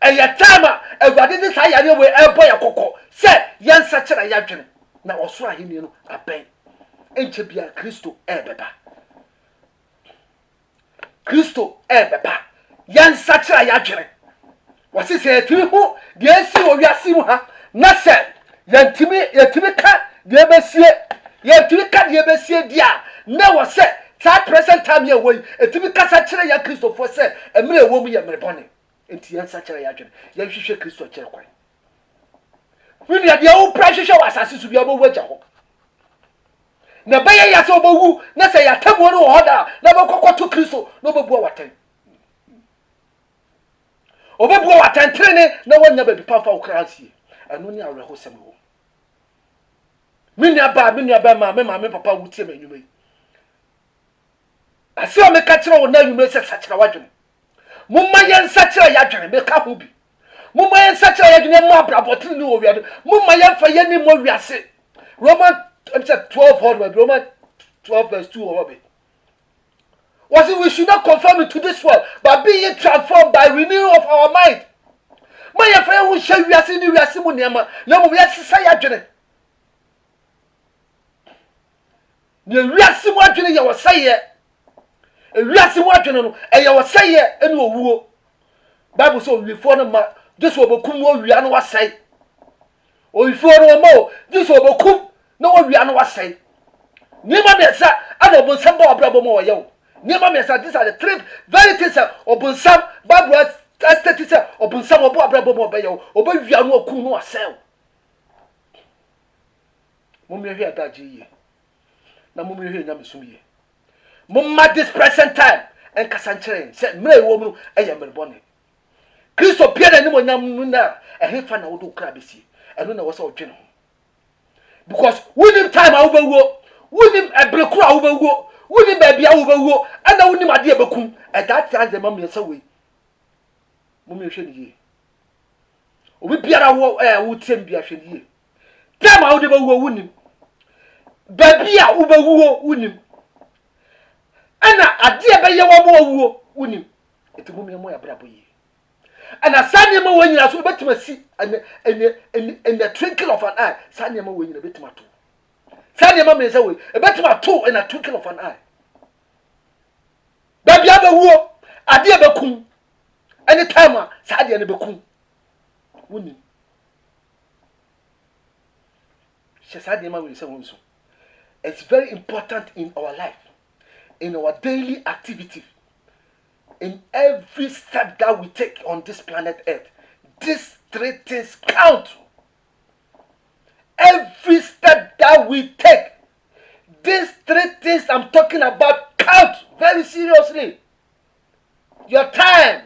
eya tama egwade ni sa yare we ebo ya kokko se yansa kire ya dwene na osoro ahini no aben enche bia Kristo ebeba Kristo ebeba yansa kire ya dwene wasi se tiri ho de si o wiase mu ha na se yantimi ka de besie yantimi ka de besie dia na wo se ta present time ye wo etimi kasa kire ya Kristo fo se emre wo mu ye mre bone enti yansa kire ya dwene ya hwehwe Kristo kire kwan wini ya o pressure wasase su bia bo waja ho na baye ya se obowu na se ya tabo no ho da na bokokoto Kristo no bobu watan obobu watan trene na wanya ba bi pafa ukrasi anu ni awre ho sem ho minya ba ma me papa wutie manyuma yi ase o me ka kire wo na nyuma se sa kire wadwene mumma yen sa kire ya dwene me ka ho bi mumma yen sa kire ya dwene mo abrabotri ni wo wiade mumma yen fa ye ni mo wiase Roman 12 Roman 12 verse 2 or what was it we should not conform into this world but be ye transformed by renewal of our mind my friend who shall wiase ni wiase mu niam na mo wiase sa ya dwene ni wiase mu adwene ye wo saye wiase mu adwene no ye wo saye ene owuo Bible so we for no ma this obokum wo wia no wasai o ifo no mo this obokum no wo wia no wasai niema besa ana obonsam ba obrabo mo wo niema besa these are the three very things obonsam Bible stated say obonsam obo obrabo mo be yo obo wia no okum no wasai mo me hwe adaji ye na mo me hwe nyam sum ye mo ma this present time en kasanchere say mre wo mu eye mre bone Kristo piada ni mo nyam na ehefa na wo do kra besi eno na wo se odwene ho because within time a wo bewuo within ebreku a wo bewuo within ba bia wo bewuo ana within ade bekum that time the mama yesa we mo me hwe ni ye obi biara wo tem bia hwe ni ye time a wo de bewuo within ba bia wo bewuo within ana ade be ye wo mo wuo within etimo me mo ya brabo ye and a sunny mo when you are so better see and the twinkle of an eye. Sunny mo when you are better to Sunny mo means away a better two in a twinkle of an eye. Baby, I will a dear becum any timer, Sadi and a becum. Women. She said, it's very important in our life, in our daily activity. In every step that we take on this planet Earth, these three things count. Every step that we take, these three things I'm talking about count very seriously. Your time,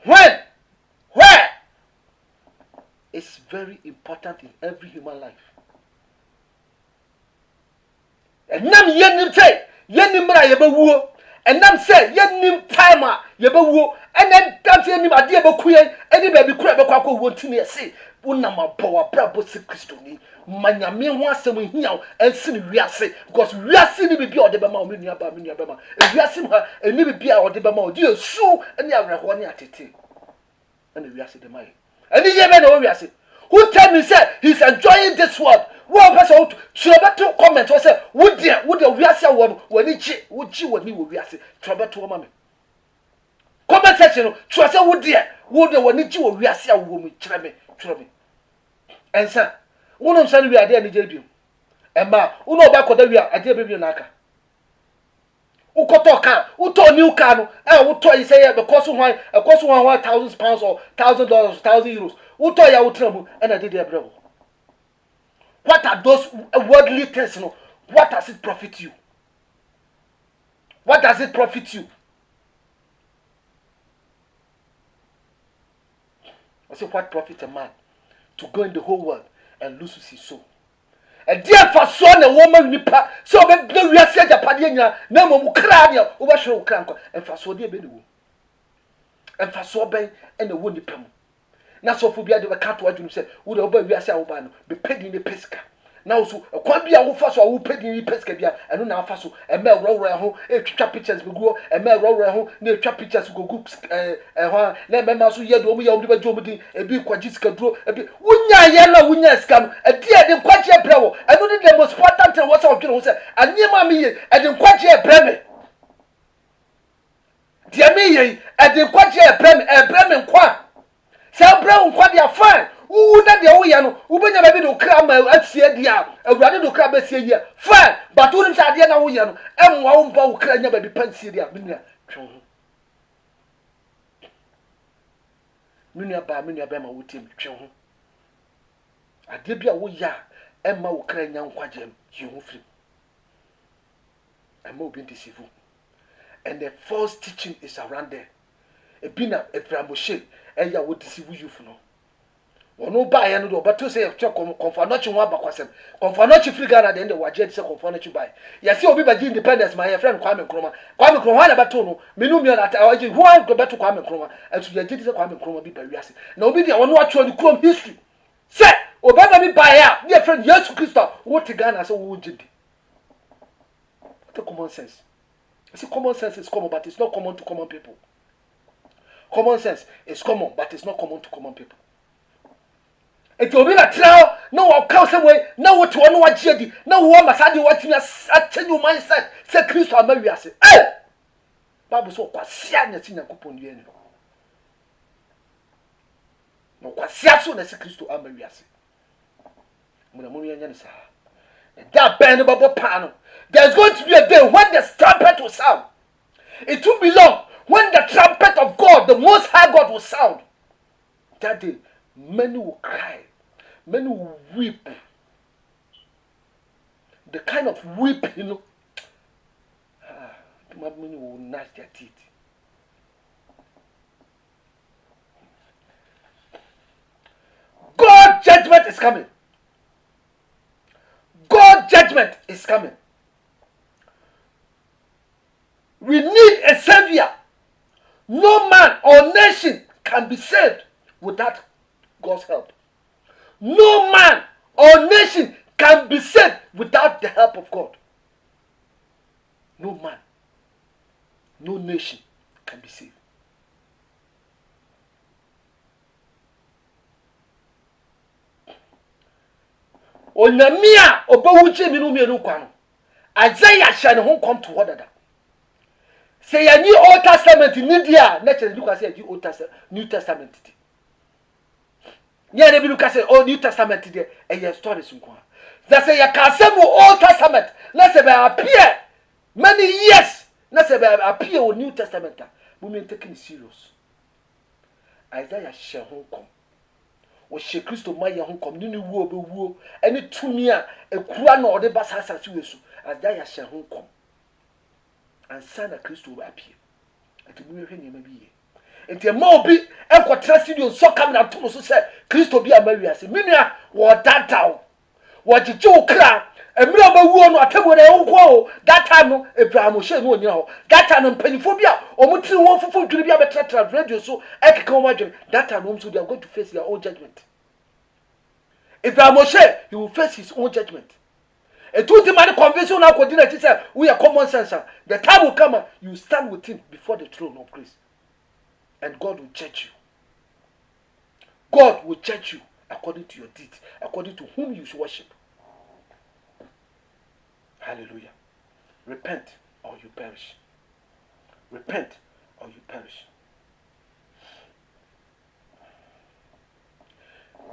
when, where, is very important in every human life. And nam yenim say, yenim ra yebewuo. And them say, nim timer, yebewo, and then that's any idea about queer, any baby crab, a won't me say, Unama power, brabo se Christoni, Manya me once and we hear and see we are say, because we are seeing me be or the Bama, Minia, and we are seeing her and maybe be or the Bama, dear, so and the other one at it. And we are seeing the money. And the year man, we are saying, who tell me, say, he's enjoying this world. One person should have to comment or say, would you we are saying when he would you when he would be asking trouble to a mammy? Comment section, trust a would dear, would the one you we are saying woman, trouble. And sir, one of Sunday we are there in the JB. And ma, who know back what we are at the baby naka. Who got car, who told new car, and who told you say the cost of £1,000 or $1,000, €1,000. Who told you I would trouble and I did their bravo. What are those worldly things? You know? What does it profit you? What does it profit you? I say, what profit a man to go in the whole world and lose his soul? A dear for son and woman nipa, so no we are said Japadia, no more crania, over show crank, and for so dear Benny. And for so bay and the wounded pem. Now so for be the cat what you said, would obey we are saying, be paid in the pesca. Now so a quambia who fast or who paid in the pesca, and now faso, and male roll home, a trap pictures will go, and male roll home, near trap pictures go gooks, let me also yet over your jomedy, a big quadrisca draw, a bit wunya yellow wunya scam, a dear the quatia bravo, I know the most important and what's our general said, and near mammy, and the quatia breve. Dear me, and the quatia bremen qua. Say brown quadia fine. Who that the Oyano, who been a bit of cram at Sia, a rather to crab at Sia, fine, but who is Adiana Oyano, and one bow can never be pensilia, Minia by Minia Bema with him, children. I did be a woya, Emma will cry young quajem, you move him. I'm moving to Sivu. And the false teaching is around there. A bina, a tramoshe, and ya would deceive you for no. Or no buy and do, but to say, confonochi one bakwasem, confonochi free Ghana, then the wajet say confonochi buy. Yes, you'll be by independence, my friend Kwame Nkrumah. Kwame Nkrumah about Tono, Minumia that I who I go back to Kwame Nkrumah, and to the Jedi Kwame Nkrumah be buried. No, be the one who actually Chrome history. Say, Obama be buy out, dear friend, yes, Christa, what Ghana so would you? What common sense? I see common sense is common, but it's not common to common people. Common sense is common, but it's not common to common people. It will be a trial, no, I'll count some way, no, what to one what Jedi, no one must have what you are telling you mindset, said Christ or Mary. I say, eh, Bible so quite serious in a coupon. No, quite serious as a Christ or Mary. I say, Munamunia Yansa, and that band about panel. There's going to be a day when the trumpet will sound. It won't be long when the trumpet of God, the Most High God, will sound. That day, many will cry, many will weep. The kind of weep, many will gnash their teeth. God's judgment is coming. God's judgment is coming. We need a savior. No man or nation can be saved without God's help. No man or nation can be saved without the help of God. No man, no nation can be saved. Onyamia obawuche minu mienu kwano. Isaiah shane hon come to order. Say ya New Old Testament in India, naturally look at say the Old Testament, New Testament. Yeah, they look at say Old New Testament today, and your stories in kwa. That say ya can say Old Testament. Let's say appear many years. Let's say appear on New Testament. We mean taking it serious. Isaiah share hon come. O she Christo maya hon come. Nini wo be wo. Any tumia e kura no ode basa asasi wesu. Isaiah share hon come. And son of Christ will appear. And we will hear him be. And the more be and trust you so coming out to say Christ will be a Mary. I say, Minia, what that town? What did you cry? And me over one or tell what I own. That time, Abraham will share one, you know. That time, pennyphobia or mutu one for to be a better radio. So I can come imagine that time, also they are going to face their own judgment. Abraham will share, he will face his own judgment. A two-man convention now coordinated say we are common sense. The time will come, you stand with him before the throne of grace. And God will judge you. God will judge you according to your deeds, according to whom you should worship. Hallelujah. Repent or you perish. Repent or you perish.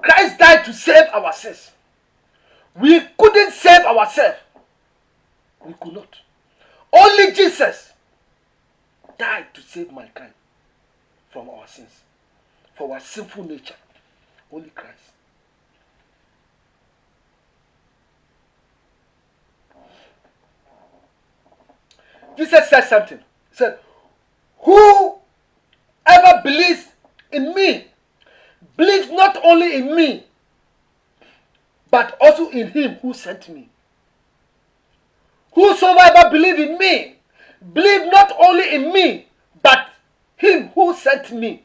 Christ died to save our sins. We couldn't save ourselves. We could not. Only Jesus died to save mankind from our sins, for our sinful nature. Only Christ. Jesus said something. He said, whoever believes in me, Believe not only in me, but also in him who sent me. Whosoever believe in me, believe not only in me, but him who sent me.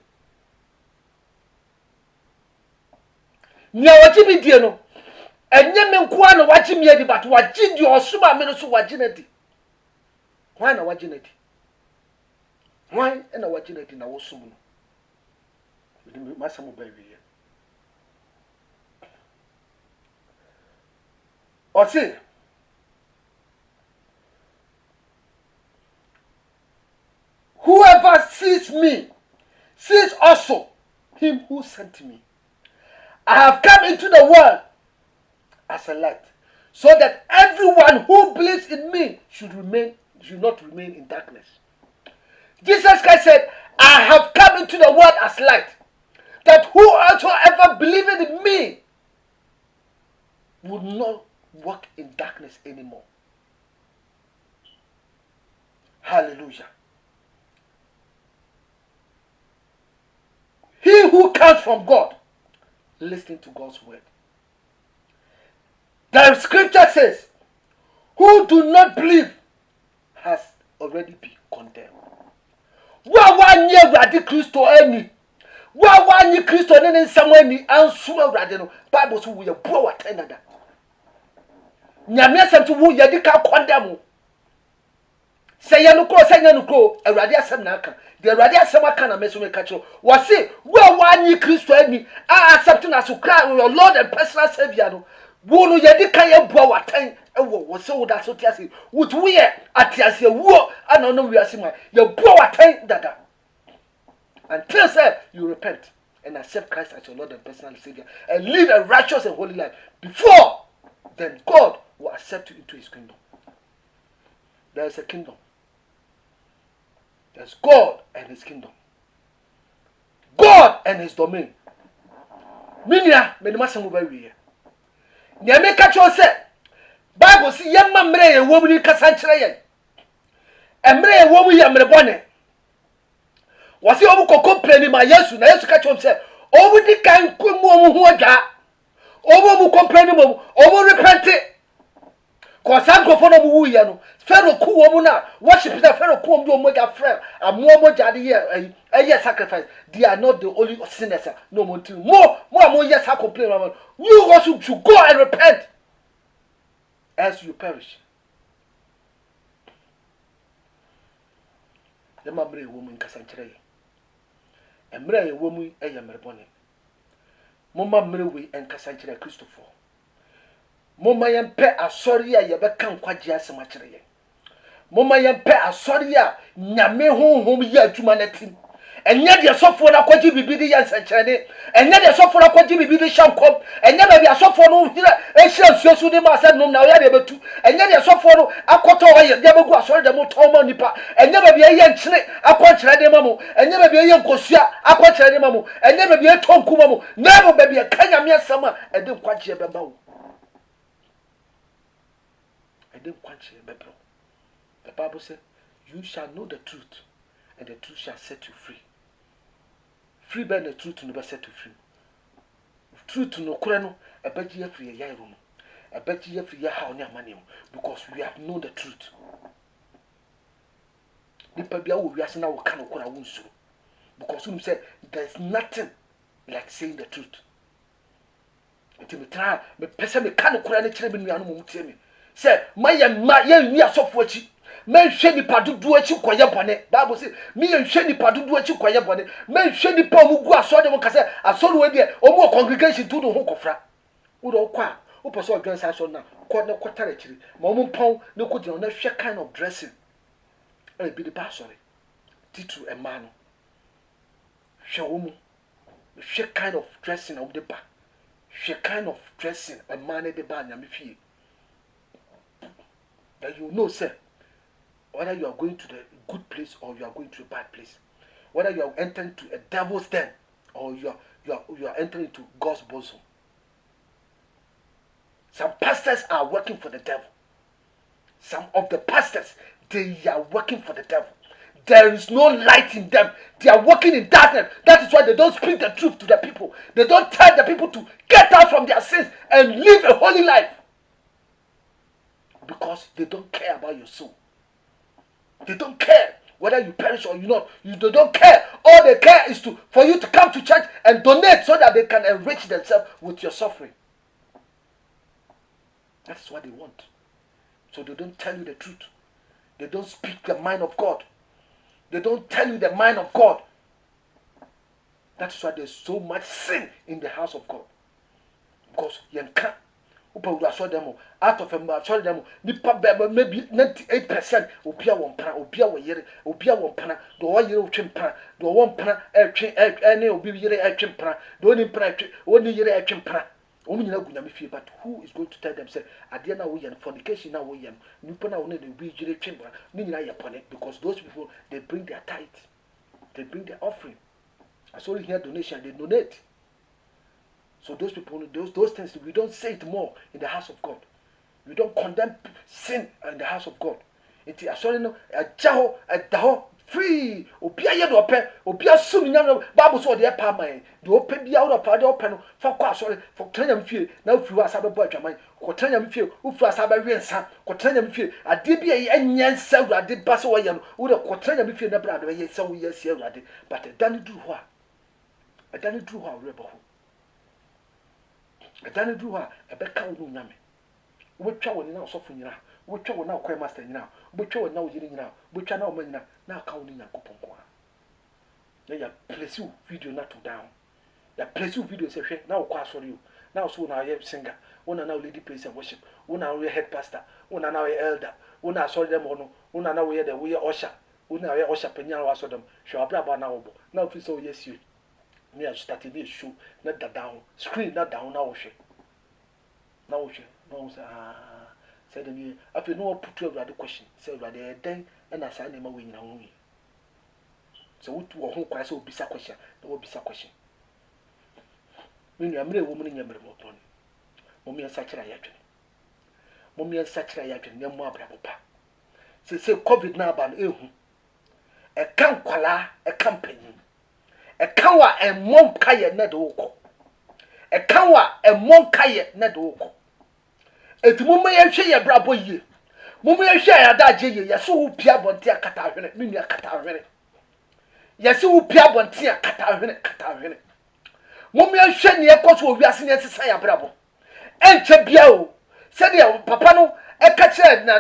Nya wagye bi die no, enye me nkoa na wagye me adi, but wagye di osoma me no so wagye na di. Why na wagye na di? Why na wagye na di na wo som no? We must mo ba wi. O say whoever sees me sees also him who sent me. I have come into the world as a light, so that everyone who believes in me should not remain in darkness. Jesus Christ said, I have come into the world as light, that whosoever believeth in me would not walk in darkness anymore. Hallelujah. He who comes from God, listening to God's word. The scripture says, who do not believe has already been condemned. Wa nye Awurade Kristo ani. Wa nye Kristo ne nsam ani anso Awurade no. Bible so we bua watenada. Nyame asem to wo yedi ka condemn. Say ya no ko say nya no ko Awurade asem na aka. The Awurade asem aka na meso me ka kiro. Wo say wa nye Kristo ani accepting as your Lord and personal Savior no. Wo no yedi ka ye bua waten wo say wo da so tiase. Wo to we atiase wo ana no we asema ye bua waten dada. Until say you repent and accept Christ as your Lord and personal Savior and live a righteous and holy life, before then God will accept you into his kingdom. There is a kingdom. There's God and his kingdom. God and his domain. Minya menimasa mo ba wiye. Nyame ka cho se Bible si yemma mre ye wo mu kasa nkyere ye. Emre ye wo mu ye mre bone. Wasi obu complain ma Yesu na Yesu ka cho se obu di kan ku mu omu ho adwa. Obu complain mo obu repent. Kosa nkofo no mu wuye no Pharaoh ku wo mu na worship the Pharaoh ku wo mu omoja friend amoja de ye sacrifice. They are not the only sinners. No more to more yes I complain about. You also should go and repent as you perish. The mamre woman kasanchire. Emre woman eyamrebone. Mama mrewe en kasanchire Christopher. Mama yempe asori a yebeka nkwaje asema kire ye. Mama yempe asori a nyame honhom ye adwuma natim. Enye de sofo na kwaje bibidi ye nsankyene. Enye de sofo na kwaje bibidi shankom. Enye ba bia sofo no hira ehira nsuasu de ma asa nom na ya de betu. Enye de sofo no akoto ye de begu asori de mo toma nipa. Enye ba bia ye nkyene akwankyere de mamo. Enye ba bia ye nkosua akwankyere de mamo. Enye ba bia tonku mamo. Na bo ba bia kanyame asama e de nkwaje beba wo. The Bible says, you shall know the truth, and the truth shall set you free. Free by the truth to never set you free. Truth to no kurano, a bet you free a yarum. I bet you free a how near money, because we have known the truth. The Pabia will be asking our kind of wunsu. Because you said there's nothing like saying the truth. Until me try, me person me kind of kurani children me anu mutemi. Say, my ye asofo achi. Me hwe nipa dudu achi koye bone. Bible say, me hwe nipa dudu achi koye bone. Me hwe nipa omugu asode mo kase asode we de omu congregation tu do ho kofra. Wo do kwa, wo pose odwen sa so na, ko ne kwotare chiri. Ma omu pon ne ko di na hwe kind of dressing. E bi the pastor. Titu e man no. Hwe omu. Hwe kind of dressing of the ba. Hwe kind of dressing a man e de ba nyame fie. That you know, sir, whether you are going to the good place or you are going to a bad place, whether you are entering to a devil's den or you are entering into God's bosom. Some pastors are working for the devil. Some of the pastors, they are working for the devil. there is no light in them. They are walking in darkness. That is why they don't speak the truth to the people. They don't tell the people to get out from their sins and live a holy life. Because they don't care about your soul. They don't care whether you perish or you not. They don't care. All they care is for you to come to church and donate so that they can enrich themselves with your suffering. That's what they want. So they don't tell you the truth. They don't speak the mind of God. They don't tell you the mind of God. That's why there's so much sin in the house of God. Because you can't. Out of them, sorry them, maybe 98% obia one pana, obia one pana, the one year of chimpana, the one pana, any obia chimpana, the only pana, only year chimpana. Only know good, but who is going to tell them, say, Adiana, we and fornication now, we and Nupana only the we chamber, meaning I upon it, because those people they bring their tithe, they bring their offering. I saw here donation, they donate. So those people, those things, we don't say it more in the house of God. We don't condemn sin in the house of God. It is sorry no, a jaho, a daho, free. Obia ye do open, obia sum nyam Bible so dey pa man. Do open bia wo pa dey open no. For kwa sorry, for tranya mfie. Na ufiwa asabe bo adwaman. Ko tranya mfie, ufiwa asabe wensa. Ko tranya mfie. Ade bia ye anyansa urade ba so wo ye no. Wo de ko tranya mfie na bra do ye se wo ye se urade. But dan du ho a. Dan du ho a rebo ho. Dan du ho a e be ka wo nyame. Wo twa wo na osofo nyina. Wo twa wo na kwai master nyina. Wo twa wo na wo yiri nyina. Wo twa na wo nyina. Na ka wo ni Nyankopon ko a. Na ya place video na to down. Ya place video se hwe na wo kwa asori o. Na so na ye singer. Wo na lady praise and worship. Wo na wo head pastor. Wo na ye elder. Wo na asori dem no. Wo na wo ye the wo ye usher. Wo na ye usher penya wo asori dem. Hwe abraba na wo bo. Na ofi so ye sie. Me I started this show na da down. Screen na down na wo hwe. Na wo hwe. No say said me after no put to the question say rather then and as I never win na won so what wo ho kwa say obisa question na obisa question me nu amre wo mu nya mere mo ton mo me sakira ya twene mo me sakira ya twene na mo abrabo pa say covid na ba no ehu e kan kwala e kan panyin e kan wa e mom kaye na de wo e kan wa e mom kaye na de wo eti mumma ye hwe ye brabo yie mumma ye hwe ya daje yie ye so wo pia bonte akata hwene me nua akata hwene ye so wo pia bonte akata hwene mumma ye hwe ne ekoso wo wiase ne sesa ya brabo enche bia o se de papa no e ka kire na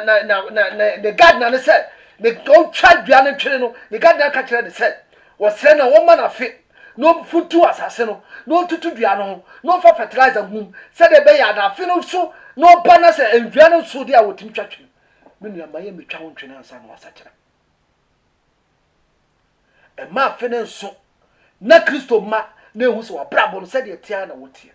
the gardener ne se me go twa dua ne twene no the gardener ka kire ne se wo sere na wo ma na fe no futu asase no no tutu dua no no for fertilizer hum se de be ya na fe no so no bana se endua no so de a wotim twatwe me nua ma ye metwa ho twene ansa no asakira e ma fe ne so na Kristo ma na ehu se wa brabo no se de tia na wotie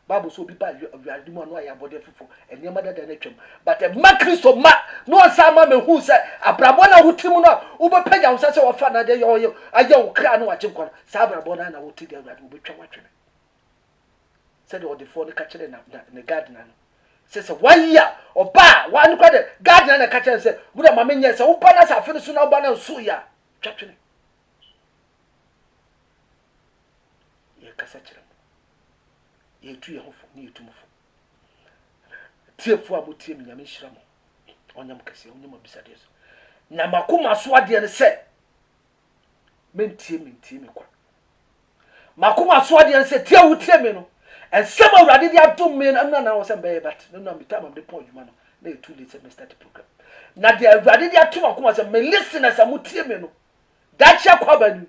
Bible so bi ba awurade mu no aya bode fufo enema dada na twam but e ma Kristo ma no ansa ma mehu se abrabo na wotim no wo be panya wo se wo fa na de yo aya wo kra no wache nkwa sa abrabo na wotie de awurade wo be twa watwene se de odefo ne ka kire na garden no se 1 year oba wan kwa de garden na ka kire se wo de ma menye se wo pa na sa fe so na wo ba na so ya twatwene ye kasa kire ye tu ye hofo ni yetumfo tiefo abotie me nyame hira mo onyam kase onyam abisade so na makoma so ade ne se mentie me kwa makoma so ade ne se tie wo tie me no ensem awurade dia dum me na wo se be but no na bitam am de point juma no na e too late me start the program na de awurade dia tum makoma se me listen as am tie me no da chia kwa banu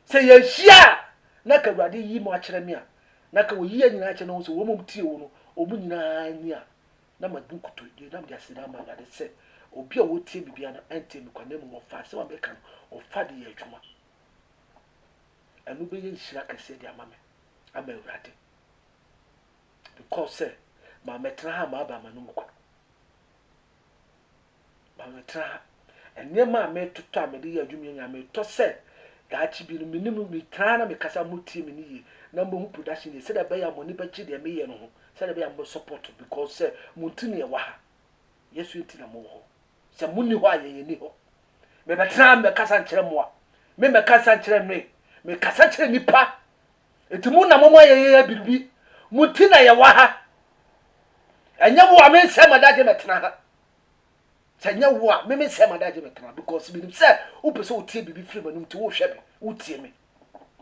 se ye hia na ka awurade yi mo akere me a na ka wo yi nyina akye no so wo mom tie wo no obu nyina ni a na madunkuto de na mde asida ma awurade se obi a wo tie bibia na ante me kwa na mu fa se wa me kan o fa de ye adwuma anu be ye hira kase de ama me ama awurade because say ma metra ha ma ba manu mukwa ma metra enne ma me tutu a me de adwuma nya me to se da chi bi no minimu mi tra na me kasa muti me ni na mo hu production ye se da ba ya mo ni ba chi de me ye no ho se da ba ya mo support because say munti ne wa ha yesu nti na mo ho se munni ho aye ye ni ho me betena me kasa nkyere moa me kasa nkyere nwe me kasa kyere nipa enti mu na momo ye biribi muti na ye wa ha enya wo a me nsem adaje metena ha senya wo a me nsem adaje metena because me say wo pese wo tie biribi firi manum ti wo hwe me wo tie me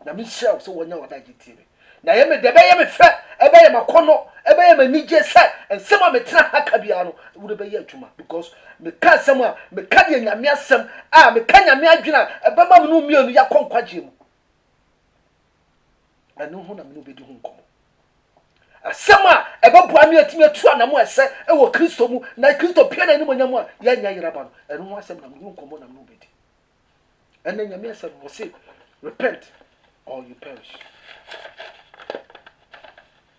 na me share so wonya wadaje tie me na ye me de be ye me fe ebe ye makono ebe ye manije se ensem a metena ha ka bia no wo de be ye adwuma because me ka asem a me ka de nyame asem a me ka nyame adwena ebe ma me no mienu ya konkwaje mu anu ho na me no be di ho nkomo asem a ebe bua me atimi atu anamo ese e wo Kristo mu na Kristo pia na ni monyam a ya nya yira ba no anu ho asem na me nkomo na me no be di ene nyame asem wo say repent or you perish.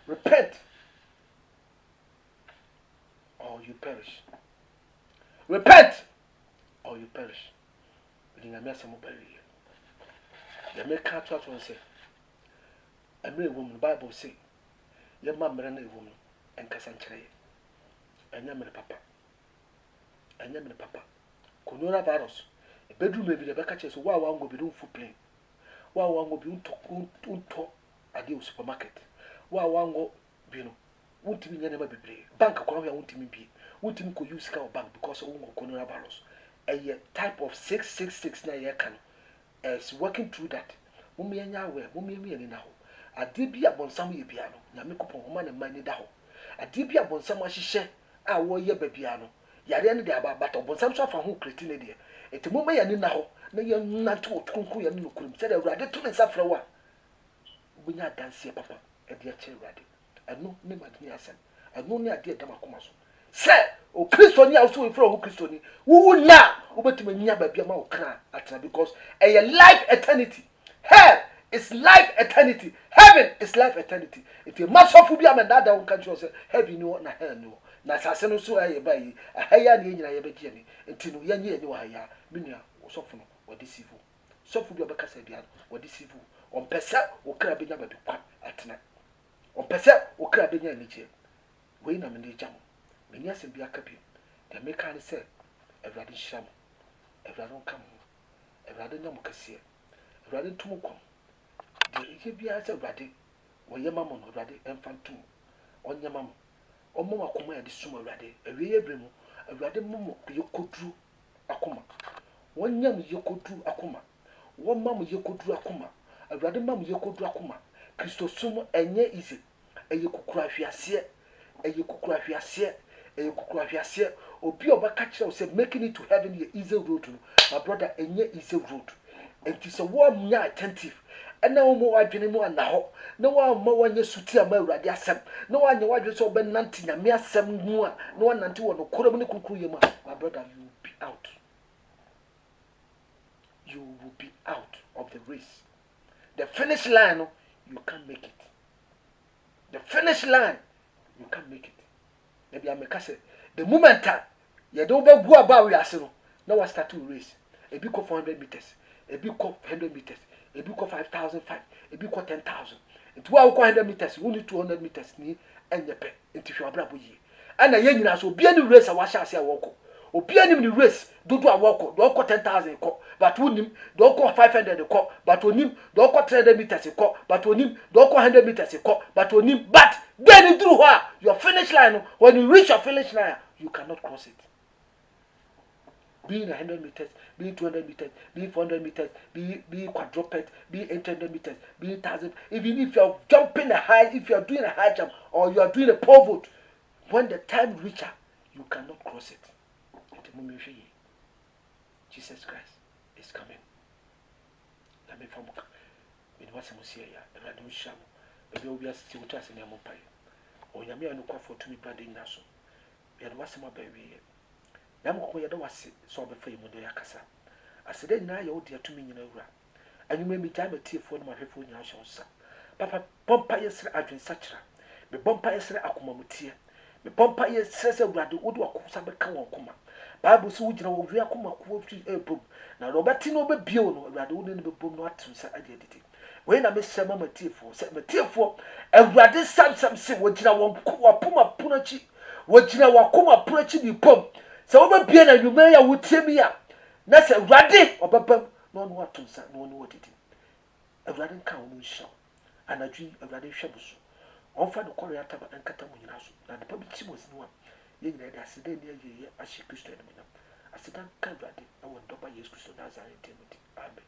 Repent or you perish. Repent or you perish. In a mess of the make catch what one say. A mere woman, the Bible say, your mamma and a woman and Cassantre. And Yaman papa. And Yaman papa. Coronavirus. A bedroom may be the backatches. Why one will be doing food plane. Why one will be unto a deal supermarket. Wa wango bino wuntimi nyane ma bebre bank kwa ya wuntimi bi wuntimi ko use ka bank because wongo coronavirus a type of 666 na ye kan is working through that mumye nya we mumye ni na ho ade bi abonsam ye bia no na mekopon homa na mani da ho ade bi abonsam ahihye a wo ye ba bia no yare ne de abata abonsam so afa ho kreti ne de eti mumye ya ni na ho na ye nante otunku ya no kurum se da awurade to ne safra wa bunya danse papa edi ache awurade anu ne madini asem anu ne ade dama koma so se o Kristo ni aso we fro o Kristo ni wu na obetuma nya ba bia ma o kra atena because a life eternity hell is life eternity heaven is life eternity if you must of bia me dada won kan say heaven ni na hell ni na sase no so aye bayi ahaya ni nyina ye begie ni enti no ye nye ni wa haya menua o sofo no o deceive sofo bia be kasa bia o deceive on pesa o kra be nya ba bi kwa atena on pesa o kra be nya ni je we na me ni jam me ni asem bia ka bi de me kan say everade sham everade on kam everade nya mo kase everade tum kom de ike bia say everade wo ye mamo no everade enfantum onye mamo omo akoma ya de suma everade ewe ye bremu everade momo yekoduru akoma wonyam yekoduru akoma wo mam yekoduru akoma everade mam yekoduru akoma Kristo sum enye ize eye kukura hwiase eye kukura hwiase eye kukura hwiase obi obaka kire say making it to heaven ye easy road no my brother enye easy road enti so wo nya attentive ena wo mo wadwene mu anaho na wo ma wanye suti ama awurade asem na wo anya wadwe so obenante nyame asem hu a na wo nante wo no koram ne kukuru ye ma my brother you will be out, you will be out of the race. The finish line you can't make it. The finish line you can't make it. Maybe I make say the moment you don't go about we asero now I start to race a big 400 meters, a big 100 meters, a big 5,005, a big 10,000. And 200 meters, you need 200 meters ni and your pet into your brabo ye. And a yen so be any race I wash as I walk. Or be any race, do a walk, don't 10,000 but won him, don't call 500 but on him, don't call 300 meters but on him, don't call 100 meters but on him, but then you do her your finish line. When you reach your finish line, you cannot cross it. Be 100 meters, be 200 meters, be 400 meters, be quadruped, be 800 meters, be 1,000. Even if you are jumping a high, if you are doing a high jump or you are doing a pole vault, when the time reaches, you cannot cross it. Jesus Christ is coming. Let me from me was a ya radio sham. Maybe we are still trust in your pie. Or Yamia no call for to me branding naso. There was my baby. Yamko ya was so before you modia casa. I said, then now you dear to me in a ra. And you made me time a tea for my phone now shall sa. Papa Pompa yes advent such. Me bompa yes akumamutia. Me pompa yes says a radu would walk some come. Bible so wujina wo wi akoma ko fi ebom na robert no be bio no awurade wo ne be bom no atum sa ade aditi we na me hyema matiefo se matiefo awurade samsam se wujina won ko apoma punachi wujina wakoma punachi bi pom se wo be bia na nwuma ya wotie mi a na sɛ awurade ɔbɛbam na ɔno wato nsa na ɔno wɔdidi awurade nka wo no nhyia anadwo yi awurade hwɛ mo so ɔmfa no kɔre ataba nkata mo nyina so na nipa bi kyi mo si no a yɛ nyinaa de aseda ne ayɛyɛ ahyɛ kristo anim nyam aseda nka awurade ɛwɔ ndɔba yesu kristo nazare ntɛm di amen